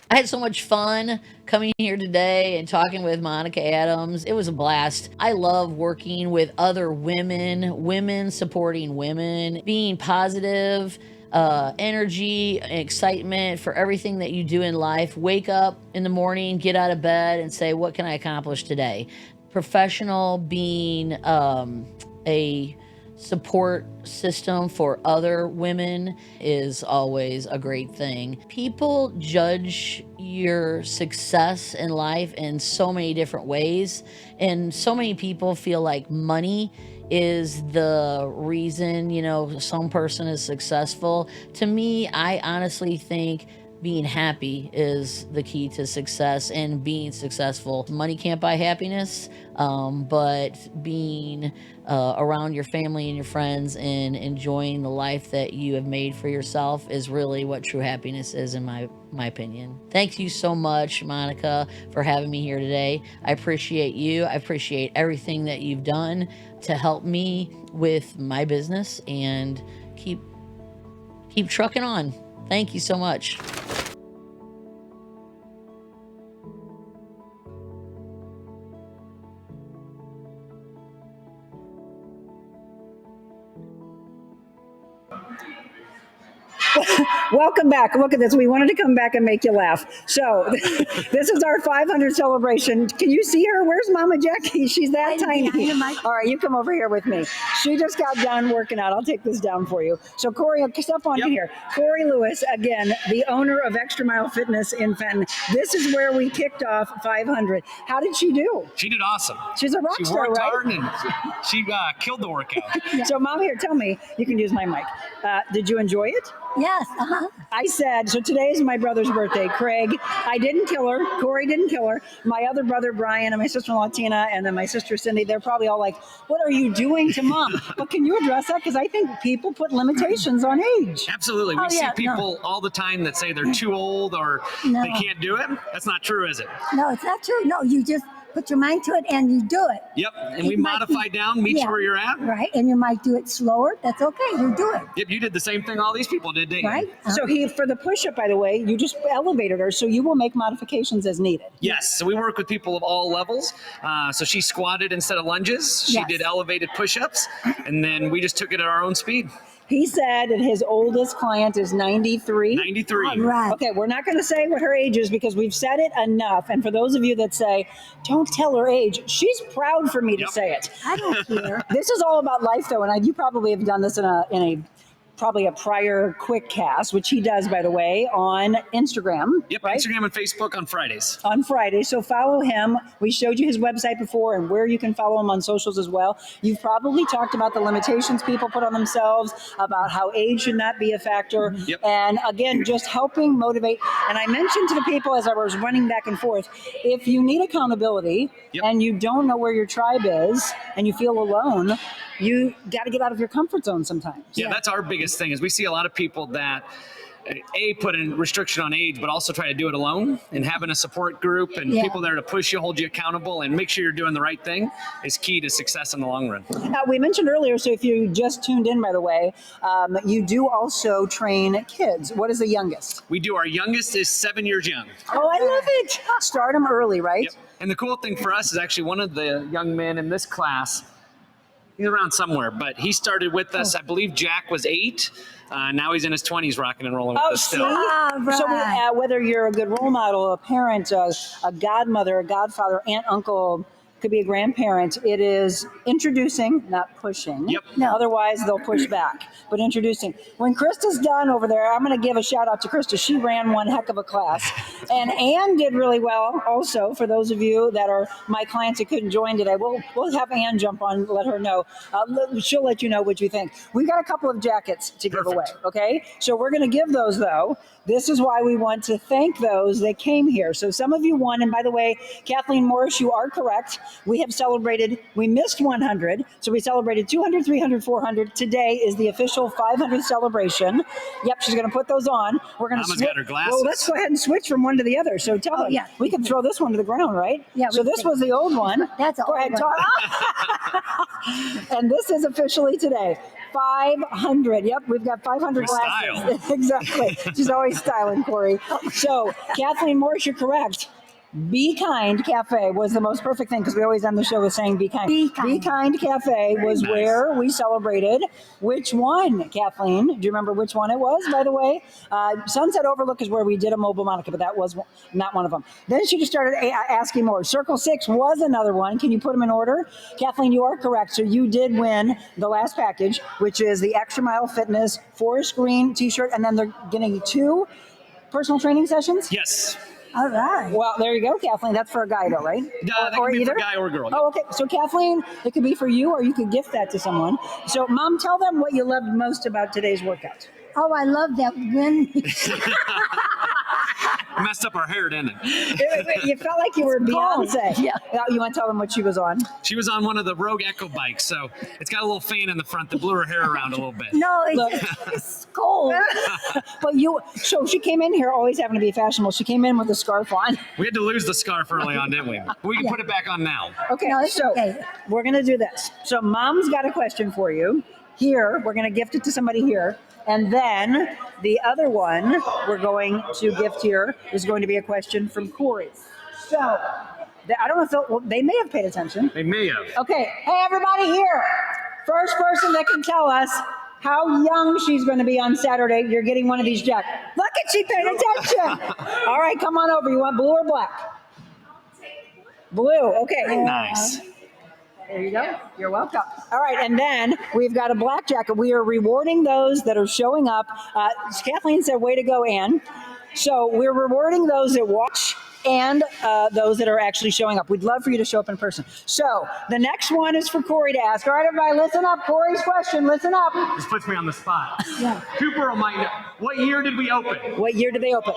I had so much fun coming here today and talking with Monica Adams. It was a blast. I love working with other women supporting women, being positive, energy, excitement for everything that you do in life. Wake up in the morning, get out of bed and say, what can I accomplish today? Professional, being a support system for other women is always a great thing. People judge your success in life in so many different ways, and so many people feel like money is the reason, some person is successful. To me, I honestly think being happy is the key to success and being successful. Money can't buy happiness, but being around your family and your friends and enjoying the life that you have made for yourself is really what true happiness is, in my opinion. Thank you so much, Monica, for having me here today. I appreciate you. I appreciate everything that you've done to help me with my business, and keep trucking on. Thank you so much. Welcome back. Look at this. We wanted to come back and make you laugh. So this is our 500 celebration. Can you see her? Where's Mama Jackie? She's that tiny. All right, you come over here with me. She just got done working out. I'll take this down for you. So Corey, step on in here. Corey Lewis, again, the owner of Xtra Mile Fitness in Fenton. This is where we kicked off 500. How did she do? She did awesome. She's a rock star, worked right? hard and she killed the workout. So Mom, here, tell me, you can use my mic. Did you enjoy it? Yes. I said, so today is my brother's birthday, Craig. I didn't kill her. Corey didn't kill her. My other brother, Brian, and my sister-in-law, Tina, and then my sister, Cindy, they're probably all like, what are you doing to Mom? But can you address that? Because I think people put limitations on age. Absolutely. We see people all the time that say they're too old or they can't do it. That's not true, is it? No, it's not true. No, you just put your mind to it and you do it. Yep. And we modify down, meet you where you're at. Right. And you might do it slower. That's okay. You do it. Yep. You did the same thing all these people did, didn't you? Right. So for the push-up, by the way, you just elevated her, so you will make modifications as needed. Yes. So we work with people of all levels. So she squatted instead of lunges. She did elevated push-ups. And then we just took it at our own speed. He said that his oldest client is 93. 93. All right. Okay, we're not going to say what her age is because we've said it enough. And for those of you that say, don't tell her age, she's proud for me to say it. I don't care. This is all about life, though, and you probably have done this in a probably a prior quick cast, which he does, by the way, on Instagram. Yep, right? Instagram and Facebook on Fridays. On Friday. So follow him. We showed you his website before and where you can follow him on socials as well. You've probably talked about the limitations people put on themselves, about how age should not be a factor. Yep. And again, just helping motivate. And I mentioned to the people as I was running back and forth, if you need accountability and you don't know where your tribe is and you feel alone, you got to get out of your comfort zone sometimes. Yeah, that's our biggest thing is we see a lot of people that put a restriction on age, but also try to do it alone, and having a support group and people there to push you, hold you accountable, and make sure you're doing the right thing is key to success in the long run. We mentioned earlier, so if you just tuned in, by the way, you do also train kids. What is the youngest? We do. Our youngest is 7 years young. Oh, I love it. Start them early, right? Yep. And the cool thing for us is actually one of the young men in this class, he's around somewhere, but he started with us. I believe Jack was 8. Now he's in his 20s rocking and rolling with us still. Right. So whether you're a good role model, a parent, a godmother, a godfather, aunt, uncle, could be a grandparent, it is introducing, not pushing. Yep. No. Otherwise, they'll push back. But introducing. When Krista's done over there, I'm going to give a shout out to Krista. She ran one heck of a class. And Ann did really well also. For those of you that are my clients that couldn't join today, we'll have Ann jump on and let her know. She'll let you know what you think. We've got a couple of jackets to give away, okay? So we're going to give those, though. This is why we want to thank those that came here. So some of you won, and by the way, Kathleen Morris, you are correct. We have celebrated, we missed 100, so we celebrated 200, 300, 400. Today is the official 500 celebration. Yep, she's going to put those on. We're going to Mama's got her glasses. Well, let's go ahead and switch from one to the other. So tell them, we can throw this one to the ground, right? Yeah. So this was the old one. That's Go ahead, talk. And this is officially today. 500. Yep, we've got 500 glasses. Exactly. She's always styling, Corey. So, Kathleen Morris, you're correct. Be Kind Cafe was the most perfect thing because we always end the show with saying Be Kind. Be Kind. Cafe was nice. where we celebrated. Which one, Kathleen? Do you remember which one it was, by the way? Sunset Overlook is where we did a mobile Monica, but that was not one of them. Then she just started asking more. Circle 6 was another one. Can you put them in order? Kathleen, you are correct. So you did win the last package, which is the Xtra Mile Fitness forest green t-shirt, and then they're getting you 2 personal training sessions? Yes. All right. Well, there you go, Kathleen. That's for a guy, though, right? That can be for guy or girl. Oh, okay. So, Kathleen, it could be for you, or you could gift that to someone. So, Mom, tell them what you loved most about today's workout. Oh, I love that when Messed up our hair, didn't it? You felt like you were Beyonce. Yeah. You want to tell them what she was on? She was on one of the Rogue Echo bikes, so it's got a little fan in the front that blew her hair around a little bit. no, Look. it's cold. But so she came in here always having to be fashionable. She came in with a scarf on. We had to lose the scarf early on, didn't we? We can put it back on now. Okay, No, it's so okay. we're going to do this. So Mom's got a question for you. Here, we're going to gift it to somebody here. And then the other one we're going to gift here is going to be a question from Corey. So, I don't know if they may have paid attention. They may have. Okay, hey everybody here. First person that can tell us how young she's going to be on Saturday, you're getting one of these jackets. Look at she paid attention. All right, come on over. You want blue or black? Blue. Okay. Nice. There you go. You're welcome. All right, and then we've got a black jacket. We are rewarding those that are showing up. Kathleen said, way to go, Ann. So we're rewarding those that watch and those that are actually showing up. We'd love for you to show up in person. So the next one is for Corey to ask. All right, everybody, listen up. Corey's question, listen up. This puts me on the spot. Cooper might know. What year did we open? What year did they open?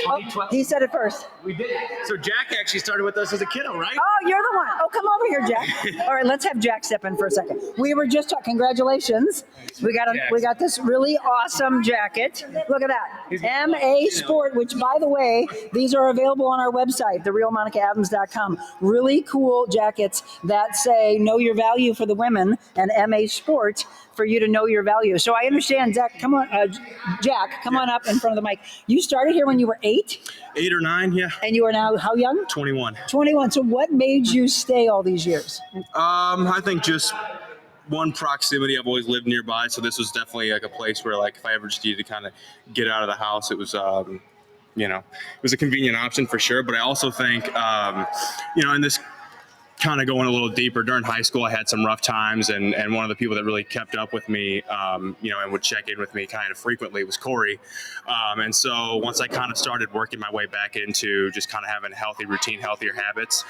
2012. He said it first. We did. So Jack actually started with us as a kiddo, right? Oh, you're the one. Oh, come over here, Jack. All right, let's have Jack step in for a second. We were just talking. Congratulations. We got this really awesome jacket. Look at that. MA Sport, which, by the way, these are available on our website, therealmonicaadams.com. Really cool jackets that say know your value for the women and MA Sport for you to know your value. So I understand, Jack, come on up in front of the mic. You started here when you were 8? 8 or 9, yeah. And you are now how young? 21. 21. So what made you stay all these years? I think just one, proximity. I've always lived nearby, so this was definitely like a place where, like, if I ever just needed to kind of get out of the house, it was it was a convenient option for sure. But I also think in this kind of going a little deeper, during high school, I had some rough times, and one of the people that really kept up with me, and would check in with me kind of frequently was Corey. And so once I kind of started working my way back into just kind of having a healthy routine, healthier habits,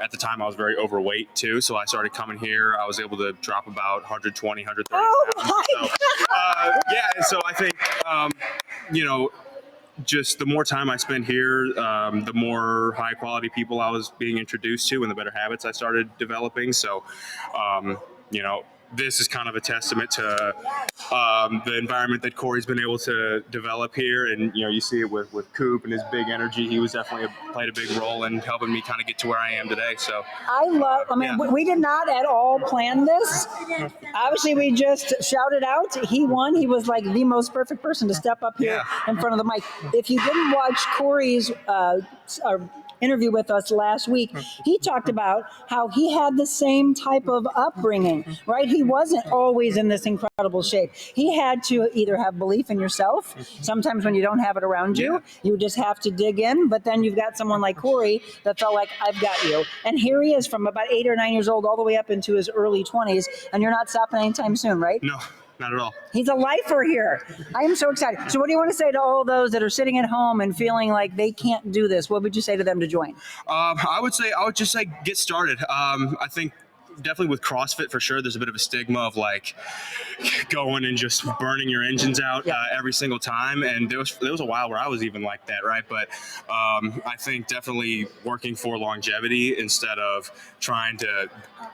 at the time I was very overweight too. So I started coming here. I was able to drop about 120, 130 pounds. And so I think, just the more time I spent here, the more high quality people I was being introduced to and the better habits I started developing. So, this is kind of a testament to the environment that Corey's been able to develop here. And, you see it with Coop and his big energy. He was definitely played a big role in helping me kind of get to where I am today. So we did not at all plan this. Obviously, we just shouted out. He won. He was like the most perfect person to step up here in front of the mic. If you didn't watch Corey's interview with us last week, he talked about how he had the same type of upbringing, right? He wasn't always in this incredible shape. He had to either have belief in yourself. Sometimes when you don't have it around you, you just have to dig in. But then you've got someone like Corey that felt like, I've got you. And here he is from about 8 or 9 years old all the way up into his early 20s. And you're not stopping anytime soon, right? No. Not at all. He's a lifer here. I am so excited. So what do you want to say to all those that are sitting at home and feeling like they can't do this? What would you say to them to join? I would just say get started. I think definitely with CrossFit for sure, there's a bit of a stigma of like going and just burning your engines out every single time. And there was a while where I was even like that, right? But I think definitely working for longevity instead of trying to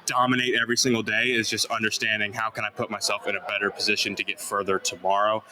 dominate every single day is just understanding how can I put myself in a better position to get further tomorrow,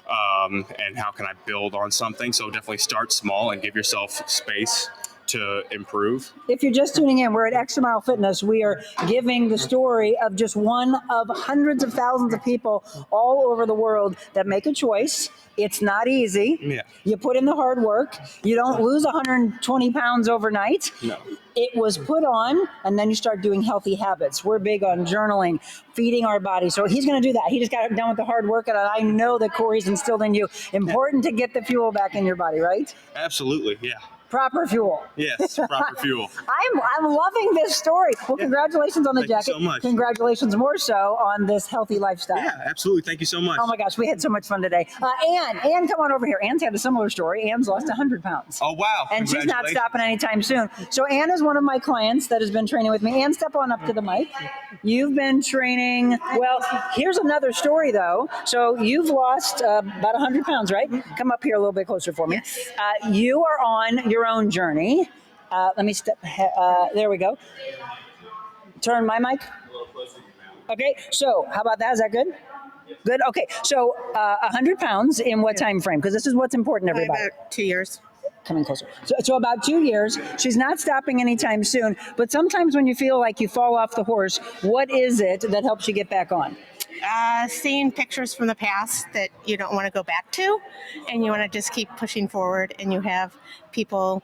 and how can I build on something. So definitely start small and give yourself space to improve. If you're just tuning in, we're at Xtra Mile Fitness. We are giving the story of just one of hundreds of thousands of people all over the world that make a choice. It's not easy. Yeah. You put in the hard work. You don't lose 120 pounds overnight. No. It was put on, and then you start doing healthy habits. We're big on journaling, feeding our body. So he's going to do that. He just got done with the hard work, and I know that Corey's instilled in you. Important to get the fuel back in your body, right? Absolutely. Yeah. Proper fuel. Yes. Proper fuel. I'm loving this story. Well, congratulations on the Thank you jacket. so much. Congratulations more so on this healthy lifestyle. Yeah, absolutely. Thank you so much. Oh my gosh, we had so much fun today. Ann, come on over here. Ann's had a similar story. Ann's lost 100 pounds. Oh, wow. And she's not Congratulations. stopping anytime soon. So Ann is one of my clients that has been training with me. Ann, step on up to the mic. You've been training. Well, here's another story though. So you've lost about 100 pounds, right? Come up here a little bit closer for me. You are on your own journey. Let me step. There we go. Turn my mic. Okay. So how about that? Is that good? Good. Okay. So 100 pounds in what time frame? Because this is what's important, everybody. About 2 years. Coming closer. So about 2 years. She's not stopping anytime soon. But sometimes when you feel like you fall off the horse, what is it that helps you get back on? Seeing pictures from the past that you don't want to go back to, and you want to just keep pushing forward, and you have people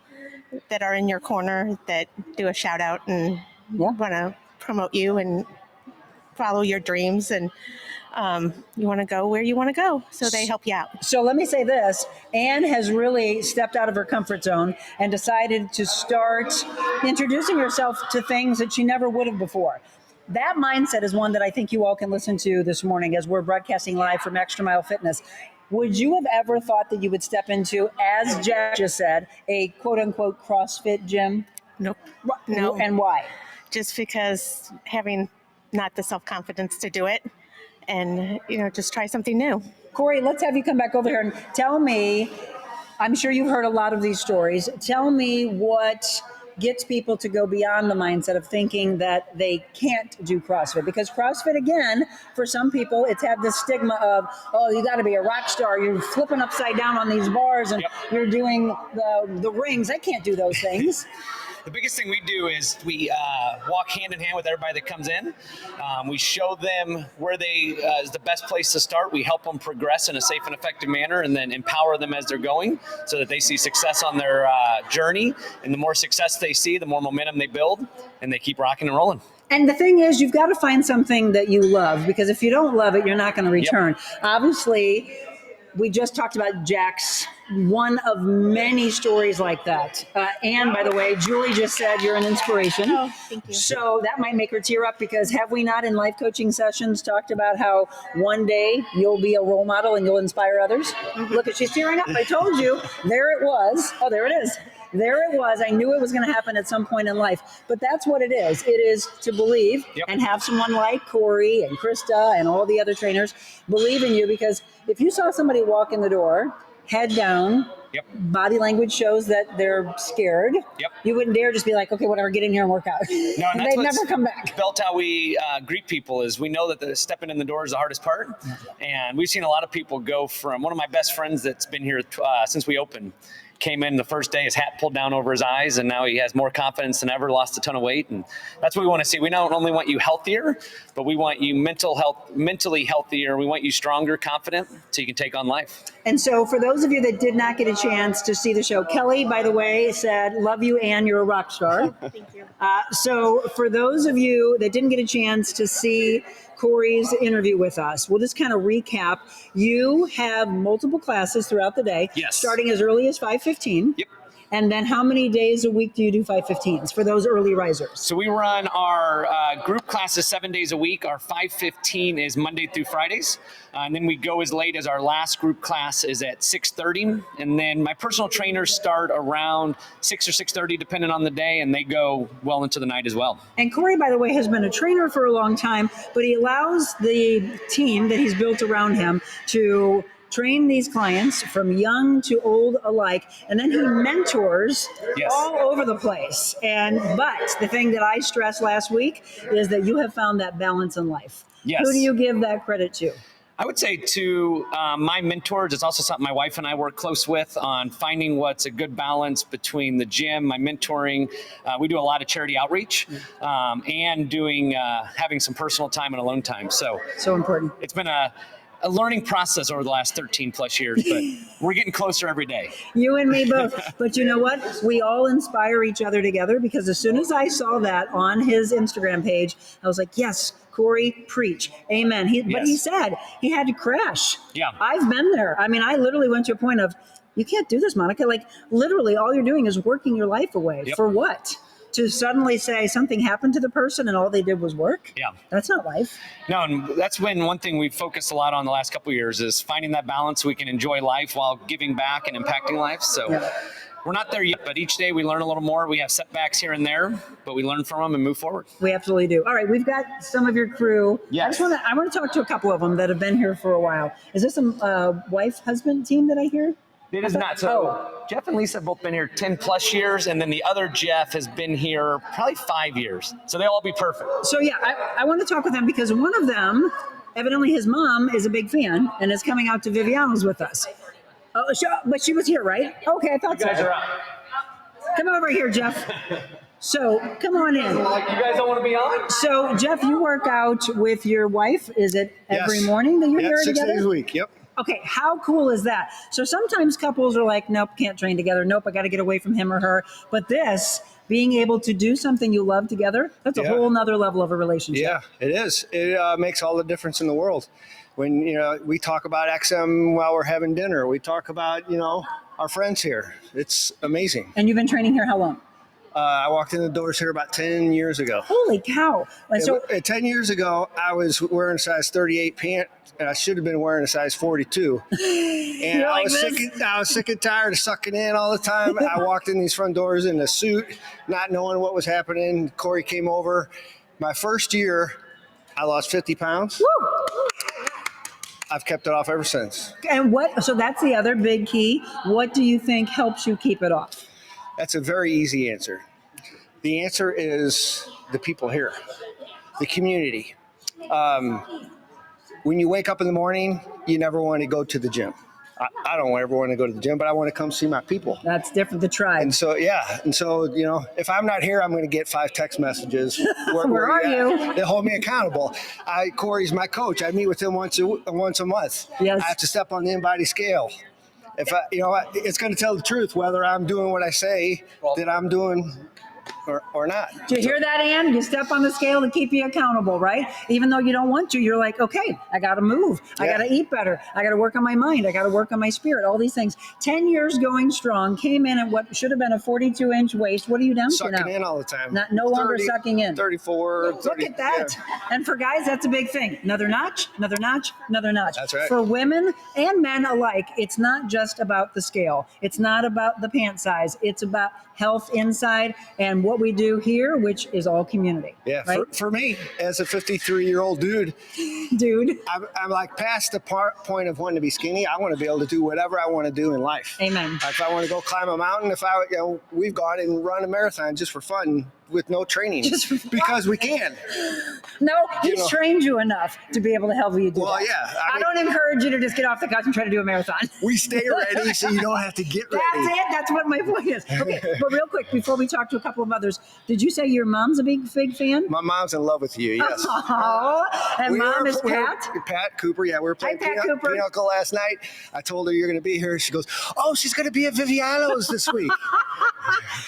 that are in your corner that do a shout out and want to promote you and follow your dreams, and you want to go where you want to go, so they help you out. So let me say this. Ann has really stepped out of her comfort zone and decided to start introducing herself to things that she never would have before. That mindset is one that I think you all can listen to this morning as we're broadcasting live from Xtra Mile Fitness. Would you have ever thought that you would step into, as Jack just said, a quote-unquote CrossFit gym? Nope. No. And why? Just because having not the self-confidence to do it, and just try something new. Corey, let's have you come back over here and tell me, I'm sure you've heard a lot of these stories. Tell me what gets people to go beyond the mindset of thinking that they can't do CrossFit. Because CrossFit, again, for some people, it's had this stigma of, oh, you got to be a rock star. You're flipping upside down on these bars and you're doing the rings. I can't do those things. The biggest thing we do is we walk hand in hand with everybody that comes in. We show them where they is the best place to start. We help them progress in a safe and effective manner, and then empower them as they're going so that they see success on their journey. And the more success they see, the more momentum they build, and they keep rocking and rolling. And the thing is, you've got to find something that you love, because if you don't love it, you're not going to return. Obviously, we just talked about Jack's one of many stories like that. And by the way, Julie just said you're an inspiration. Oh, thank you. So that might make her tear up, because have we not in life coaching sessions talked about how one day you'll be a role model and you'll inspire others? Mm-hmm. Look, she's tearing up. I told you. There it was. Oh, there it is. There it was. I knew it was going to happen at some point in life. But that's what it is. It is to believe and have someone like Corey and Krista and all the other trainers believe in you. Because if you saw somebody walk in the door, head down, body language shows that they're scared, you wouldn't dare just be like, okay, whatever, get in here and work out. No, and they'd never come back. Built how we greet people is we know that the stepping in the door is the hardest part. And we've seen a lot of people go from, one of my best friends that's been here since we opened, came in the first day, his hat pulled down over his eyes, and now he has more confidence than ever, lost a ton of weight. And that's what we want to see. We not only want you healthier, but we want you mentally healthier. We want you stronger, confident, so you can take on life. And so for those of you that did not get a chance to see the show, Kelly, by the way, said, love you, Ann, you're a rock star. Thank you. So for those of you that didn't get a chance to see Corey's interview with us, we'll just kind of recap. You have multiple classes throughout the day, starting as early as 5:15. Yep. And then how many days a week do you do 5:15s for those early risers? So we run our group classes 7 days a week. Our 5:15 is Monday through Fridays. And then we go as late as our last group class is at 6:30. And then my personal trainers start around 6 or 6:30, depending on the day, and they go well into the night as well. And Corey, by the way, has been a trainer for a long time, but he allows the team that he's built around him to train these clients from young to old alike, and then he mentors all over the place. But the thing that I stressed last week is that you have found that balance in life. Yes. Who do you give that credit to? I would say to my mentors, it's also something my wife and I work close with on finding what's a good balance between the gym, my mentoring. We do a lot of charity outreach and doing having some personal time and alone time. So important. It's been a learning process over the last 13 plus years, but we're getting closer every day. You and me both. But you know what? We all inspire each other together, because as soon as I saw that on his Instagram page, I was like, yes, Corey, preach. Amen. But he said he had to crash. Yeah. I've been there. I mean, I literally went to a point of, you can't do this, Monica. Like, literally all you're doing is working your life away. Yep. For what? To suddenly say something happened to the person and all they did was work? Yeah. That's not life. No, and that's been one thing we've focused a lot on the last couple of years is finding that balance so we can enjoy life while giving back and impacting life. So we're not there yet, but each day we learn a little more. We have setbacks here and there, but we learn from them and move forward. We absolutely do. All right, we've got some of your crew. Yes. I want to talk to a couple of them that have been here for a while. Is this a wife-husband team that I hear? It is not. So Jeff and Lisa have both been here 10 plus years, and then the other Jeff has been here probably 5 years. So they'll all be perfect. So yeah, I want to talk with them because one of them, evidently his mom is a big fan and is coming out to Viviano's with us. Oh, but she was here, right? Okay, I thought You guys so. are out. Come over here, Jeff. So come on in. You guys don't want to be on? So Jeff, you work out with your wife. Is it every morning that you're here 6 together? days a week. Yep. Okay, how cool is that? So sometimes couples are like, nope, can't train together. Nope, I got to get away from him or her. But this, being able to do something you love together, that's a whole nother level of a relationship. Yeah, it is. It makes all the difference in the world. When, we talk about XM while we're having dinner, we talk about, our friends here. It's amazing. And you've been training here how long? I walked in the doors here about 10 years ago. Holy cow. And so 10 years ago, I was wearing a size 38 pant, and I should have been wearing a size 42. And I was sick and tired of sucking in all the time. I walked in these front doors in a suit, not knowing what was happening. Corey came over. My first year, I lost 50 pounds. Woo! I've kept it off ever since. And so that's the other big key. What do you think helps you keep it off? That's a very easy answer. The answer is the people here, the community. When you wake up in the morning, you never want to go to the gym. I don't ever want to go to the gym, but I want to come see my people. That's different, the tribe. And so, if I'm not here, I'm going to get 5 text messages. Where are you? They hold me accountable. Corey's my coach. I meet with him once a month. Yes. I have to step on the in-body scale. If it's going to tell the truth whether I'm doing what I say that I'm doing or not. Do you hear that, Ann? You step on the scale to keep you accountable, right? Even though you don't want to, you're like, okay, I got to move. I got to eat better. I got to work on my mind. I got to work on my spirit, all these things. 10 years going strong, came in at what should have been a 42-inch waist. What are you down to now? Sucking in all the time. No longer sucking in. 34. Look at that. Yeah. And for guys, that's a big thing. Another notch, another notch, another notch. That's right. For women and men alike, it's not just about the scale. It's not about the pant size. It's about health inside and what we do here, which is all community. Yeah, right? for me, as a 53-year-old dude, I'm like past the point of wanting to be skinny. I want to be able to do whatever I want to do in life. Amen. If I want to go climb a mountain, we've gone and run a marathon just for fun with no training, because we can. No, he's trained you enough to be able to help you do that. Well, yeah. I don't encourage you to just get off the couch and try to do a marathon. We stay ready so you don't have to get ready. That's it. That's what my point is. Okay, but real quick, before we talk to a couple of others, did you say your mom's a big fan? My mom's in love with you, yes. Oh, and mom is Pat? Pat Cooper, yeah. We were playing Pinochle last night. I told her you're going to be here. She goes, oh, she's going to be at Viviano's this week.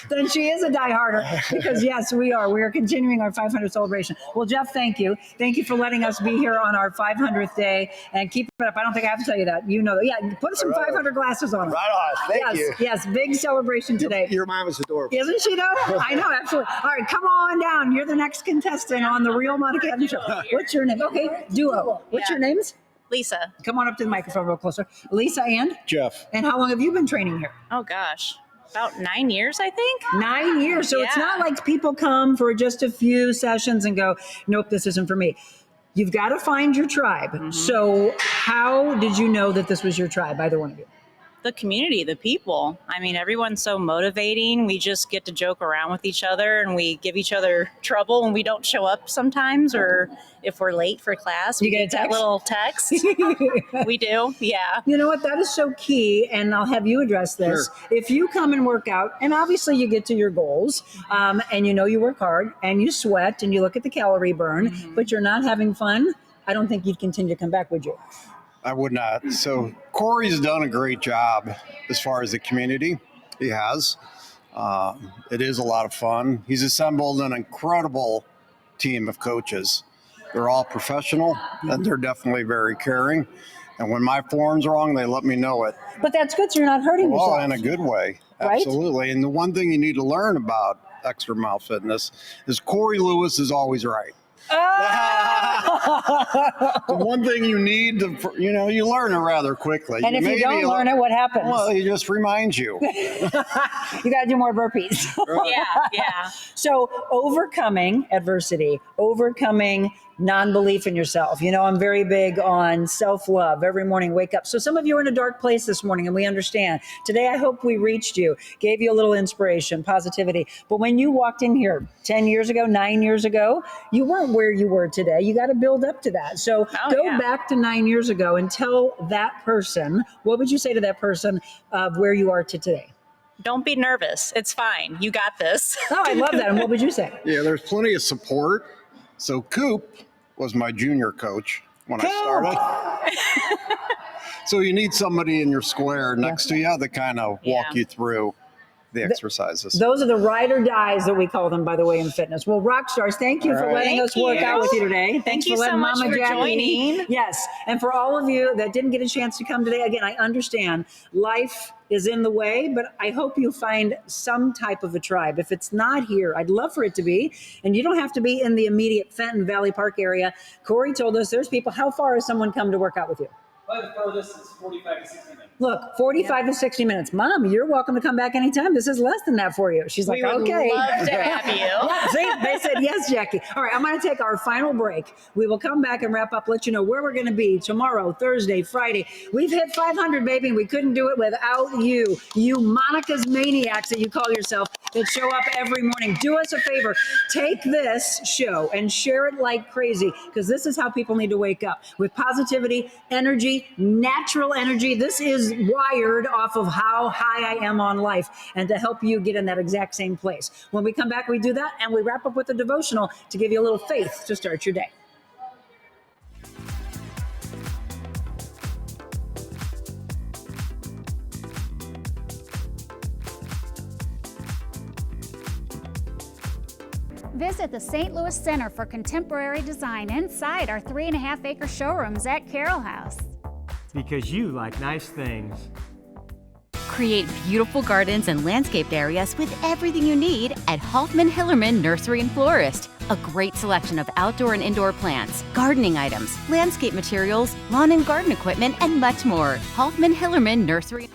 Then she is a dieharder, because yes, we are. We are continuing our 500th celebration. Well, Jeff, thank you. Thank you for letting us be here on our 500th day, and keep it up. I don't think I have to tell you that. You know that. Yeah, put some 500 glasses on. Right on. Thank you. Yes, big celebration today. Your mom is adorable. Isn't she though? I know, absolutely. All right, come on down. You're the next contestant on the Real Monica Adams Show. What's your name? Okay, duo. What's your names? Lisa. Come on up to the microphone real closer. Lisa and? Jeff. And how long have you been training here? Oh gosh, about 9 years, I think. 9 years. So it's not like people come for just a few sessions and go, nope, this isn't for me. You've got to find your tribe. Mm-hmm. So how did you know that this was your tribe, either one of you? the community, the people. I mean, everyone's so motivating. We just get to joke around with each other, and we give each other trouble when we don't show up sometimes, or if we're late for class. You We get a get that text? little text. We do, yeah. You know what? That is so key, and I'll have you address this. Sure. If you come and work out, and obviously you get to your goals, and you know you work hard, and you sweat, and you look at the calorie burn, but you're not having fun, I don't think you'd continue to come back, would you? I would not. So Corey's done a great job as far as the community. He has. It is a lot of fun. He's assembled an incredible team of coaches. They're all professional, and they're definitely very caring. And when my form's wrong, they let me know it. But that's good, so you're not hurting Well, yourself. in a good way. Right? Absolutely. And the one thing you need to learn about Xtra Mile Fitness is Corey Lewis is always right. The one thing you need to, you learn it rather quickly. And if you don't learn it, what happens? Well, he just reminds you. You got to do more burpees. Yeah. So overcoming adversity, overcoming non-belief in yourself. You know, I'm very big on self-love. Every morning, wake up. So some of you are in a dark place this morning, and we understand. Today, I hope we reached you, gave you a little inspiration, positivity. But when you walked in here 10 years ago, 9 years ago, you weren't where you were today. You got to build up to that. So go back to 9 years ago and tell that person, what would you say to that person of where you are to today? Don't be nervous. It's fine. You got this. Oh, I love that. And what would you say? Yeah, there's plenty of support. So Coop was my junior coach when I started. So you need somebody in your square next to you that kind of walk you through the exercises. Those are the ride or dies that we call them, by the way, in fitness. Well, rock stars, thank you for letting us work out with you today. Thanks you for letting so much Mama for Jackie. joining. Yes, and for all of you that didn't get a chance to come today, again, I understand life is in the way, but I hope you find some type of a tribe. If it's not here, I'd love for it to be. And you don't have to be in the immediate Fenton Valley Park area. Corey told us there's people. How far has someone come to work out with you? Probably the furthest is 45 to 60 minutes. Look, 45 to 60 minutes. Mom, you're welcome to come back anytime. This is less than that for you. She's like, We would okay. love to have you. Yeah, see, they said yes, Jackie. All right, I'm going to take our final break. We will come back and wrap up, let you know where we're going to be tomorrow, Thursday, Friday. We've hit 500, baby, and we couldn't do it without you. You Monica's maniacs that you call yourself that show up every morning. Do us a favor. Take this show and share it like crazy, because this is how people need to wake up with positivity, energy, natural energy. This is wired off of how high I am on life, and to help you get in that exact same place. When we come back, we do that, and we wrap up with a devotional to give you a little faith to start your day. Visit the St. Louis Center for Contemporary Design inside our 3.5-acre showrooms at Carroll House. Because you like nice things. Create beautiful gardens and landscaped areas with everything you need at Hoffman Hillerman Nursery and Florist. A great selection of outdoor and indoor plants, gardening items, landscape materials, lawn and garden equipment, and much more. Hoffman Hillerman Nursery.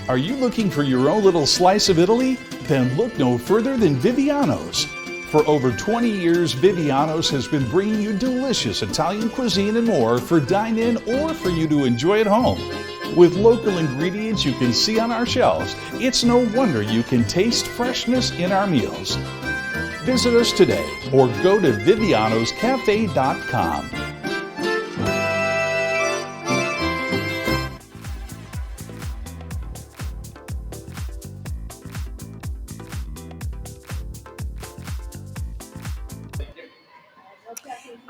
Are you looking for your own little slice of Italy? Then look no further than Viviano's. For over 20 years, Viviano's has been bringing you delicious Italian cuisine and more for dine-in or for you to enjoy at home. With local ingredients you can see on our shelves, it's no wonder you can taste freshness in our meals. Visit us today or go to vivianoscafe.com.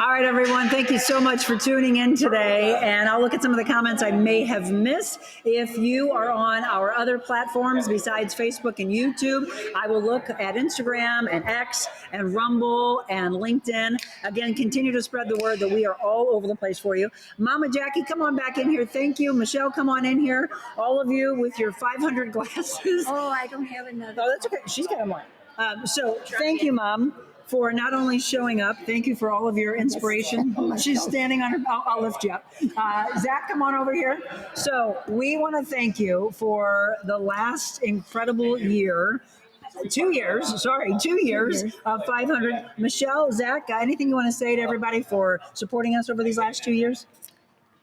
All right, everyone, thank you so much for tuning in today. And I'll look at some of the comments I may have missed. If you are on our other platforms besides Facebook and YouTube, I will look at Instagram and X and Rumble and LinkedIn. Again, continue to spread the word that we are all over the place for you. Mama Jackie, come on back in here. Thank you. Michelle, come on in here. All of you with your 500 glasses. Oh, I don't have another. Oh, that's okay. She's got one. So thank you, Mom, for not only showing up. Thank you for all of your inspiration. She's standing on her. I'll lift you up. Zach, come on over here. So we want to thank you for the last incredible year. 2 years, sorry, 2 years of 500. Michelle, Zach, anything you want to say to everybody for supporting us over these last 2 years?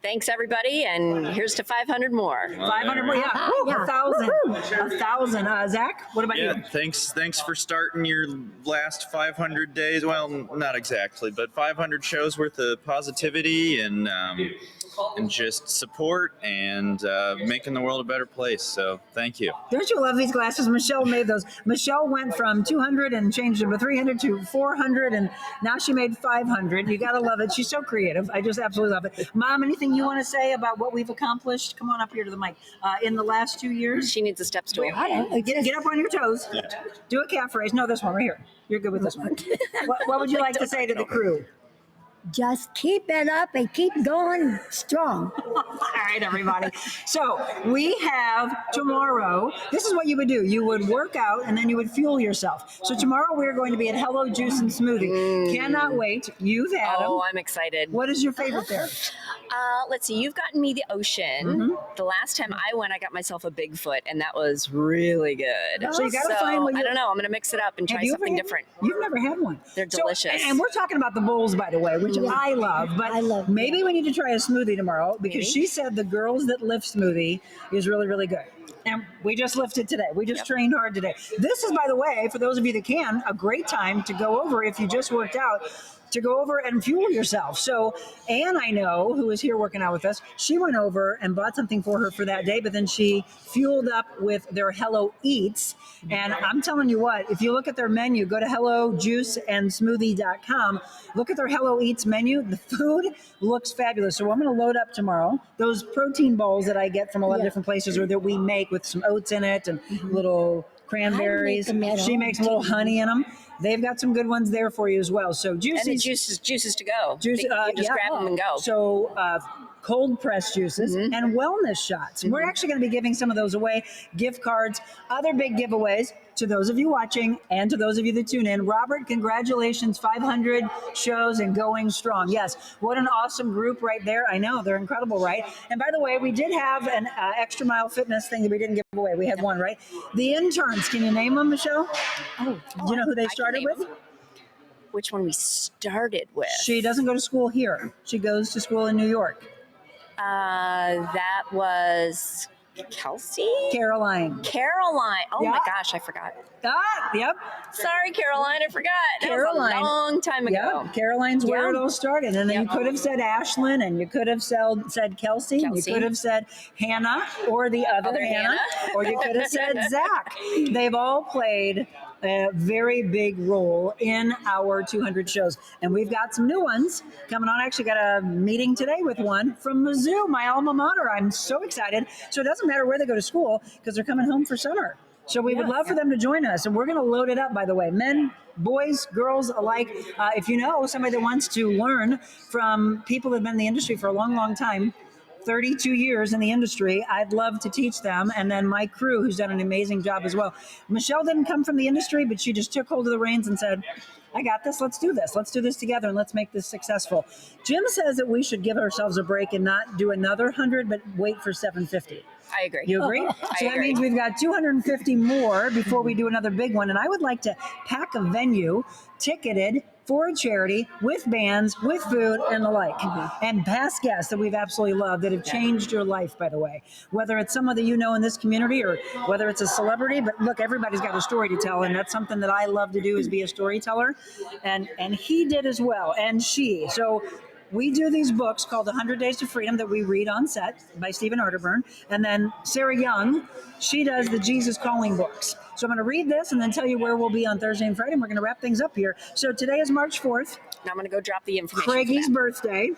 Thanks, everybody, and here's to 500 more. 500 more, yeah. Woo, 1,000. 1,000. Zach, what about you? Thanks for starting your last 500 days. Well, not exactly, but 500 shows worth of positivity and just support and making the world a better place. So thank you. Don't you love these glasses? Michelle made those. Michelle went from 200 and changed them to 300 to 400, and now she made 500. You got to love it. She's so creative. I just absolutely love it. Mom, anything you want to say about what we've accomplished? Come on up here to the mic. In the last 2 years? She needs a step stool. Get up on your toes. Do a calf raise. No, this one right here. You're good with this one. What would you like to say to the crew? Just keep it up and keep going strong. All right, everybody. So we have tomorrow. This is what you would do. You would work out and then you would fuel yourself. So tomorrow we're going to be at Hello Juice and Smoothie. Cannot wait. You've had them. Oh, I'm excited. What is your favorite there? Let's see. You've gotten me the ocean. The last time I went, I got myself a Bigfoot, and that was really good. So you got to find what I don't know. I'm going to mix it up and try something different. You've never had one. They're delicious. And we're talking about the bowls, by the way, which I love. But maybe we need to try a smoothie tomorrow because she said the Girls That Lift smoothie is really, really good. And we just lifted today. We just trained hard today. This is, by the way, for those of you that can, a great time to go over if you just worked out, to go over and fuel yourself. So Anne, I know, who is here working out with us, she went over and bought something for her for that day, but then she fueled up with their Hello Eats. And I'm telling you what, if you look at their menu, go to hellojuiceandsmoothie.com, look at their Hello Eats menu. The food looks fabulous. So I'm going to load up tomorrow those protein balls that I get from a lot of different places or that we make with some oats in it and little cranberries. She makes a little honey in them. They've got some good ones there for you as well. So juices. And the juices to go. You just grab them and go. So cold pressed juices and wellness shots. We're actually going to be giving some of those away, gift cards, other big giveaways to those of you watching and to those of you that tune in. Robert, congratulations, 500 shows and going strong. Yes, what an awesome group right there. I know, they're incredible, right? And by the way, we did have an Xtra Mile Fitness thing that we didn't give away. We had one, right? The interns, can you name them, Michelle? Do you know who they started with? Which one we started with? She doesn't go to school here. She goes to school in New York. That was Kelsey? Caroline. Oh my gosh, I forgot. Yep. Sorry, Caroline, I forgot. Caroline. That was a long time ago. Yeah, Caroline's where it all started. And then you could have said Ashlyn, and you could have said Kelsey. You could have said Hannah, or the other Hannah, or you could have said Zach. They've all played a very big role in our 200 shows. And we've got some new ones coming on. I actually got a meeting today with one from Mizzou, my alma mater. I'm so excited. So it doesn't matter where they go to school because they're coming home for summer. So we would love for them to join us. And we're going to load it up, by the way. Men, boys, girls alike. If you know somebody that wants to learn from people that have been in the industry for a long, long time, 32 years in the industry, I'd love to teach them. And then my crew, who's done an amazing job as well. Michelle didn't come from the industry, but she just took hold of the reins and said, I got this. Let's do this. Let's do this together and let's make this successful. Jim says that we should give ourselves a break and not do another 100, but wait for 750. I agree. You agree? So that means we've got 250 more before we do another big one. And I would like to pack a venue ticketed for a charity with bands, with food, and the like. And past guests that we've absolutely loved that have changed your life, by the way. Whether it's someone that you know in this community or whether it's a celebrity. But look, everybody's got a story to tell, and that's something that I love to do is be a storyteller. And he did as well, and she. So we do these books called 100 Days to Freedom that we read on set by Stephen Arterburn. And then Sarah Young, she does the Jesus Calling books. So I'm going to read this and then tell you where we'll be on Thursday and Friday. And we're going to wrap things up here. So today is March 4th. Now I'm going to go drop the information. Craigie's birthday.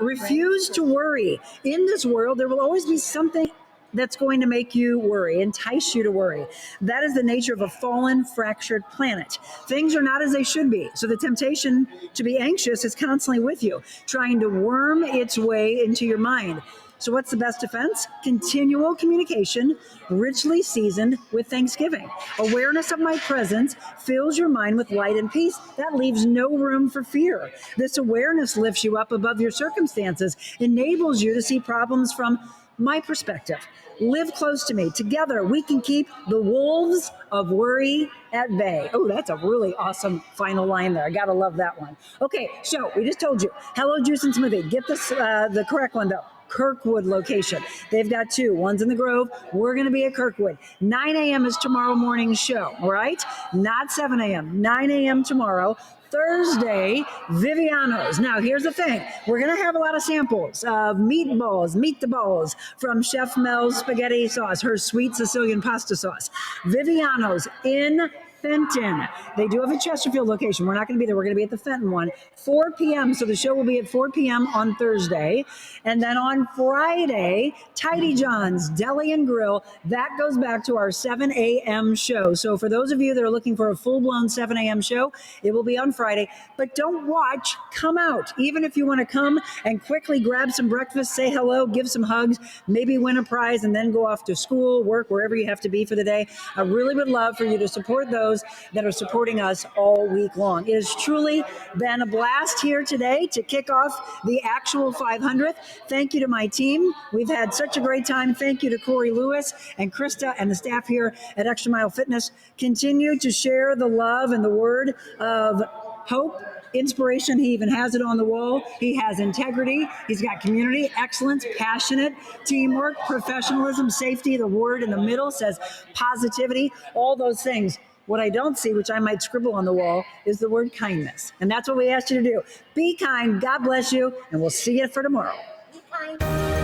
Refuse to worry. In this world, there will always be something that's going to make you worry, entice you to worry. That is the nature of a fallen, fractured planet. Things are not as they should be. So the temptation to be anxious is constantly with you, trying to worm its way into your mind. So what's the best defense? Continual communication, richly seasoned with thanksgiving. Awareness of my presence fills your mind with light and peace. That leaves no room for fear. This awareness lifts you up above your circumstances, enables you to see problems from my perspective. Live close to me. Together, we can keep the wolves of worry at bay. Oh, that's a really awesome final line there. I gotta love that one. Okay, so we just told you, Hello Juice and Smoothie. Get this, the correct one though. Kirkwood location. They've got two. One's in the Grove. We're going to be at Kirkwood. 9 a.m. is tomorrow morning's show, all right? Not 7 a.m., 9 a.m. tomorrow. Thursday, Viviano's. Now, here's the thing. We're going to have a lot of samples of meatballs from Chef Mel's spaghetti sauce, her sweet Sicilian pasta sauce. Viviano's in Fenton. They do have a Chesterfield location. We're not going to be there. We're going to be at the Fenton one. 4 p.m. So the show will be at 4 p.m. on Thursday. And then on Friday, Tidy John's Deli and Grill. That goes back to our 7 a.m. show. So for those of you that are looking for a full-blown 7 a.m. show, it will be on Friday. But don't watch. Come out. Even if you want to come and quickly grab some breakfast, say hello, give some hugs, maybe win a prize, and then go off to school, work, wherever you have to be for the day. I really would love for you to support those that are supporting us all week long. It has truly been a blast here today to kick off the actual 500th. Thank you to my team. We've had such a great time. Thank you to Corey Lewis and Krista and the staff here at Xtra Mile Fitness. Continue to share the love and the word of hope, inspiration. He even has it on the wall. He has integrity. He's got community, excellence, passionate, teamwork, professionalism, safety. The word in the middle says positivity, all those things. What I don't see, which I might scribble on the wall, is the word kindness. And that's what we asked you to do. Be kind. God bless you. And we'll see you for tomorrow. Be kind.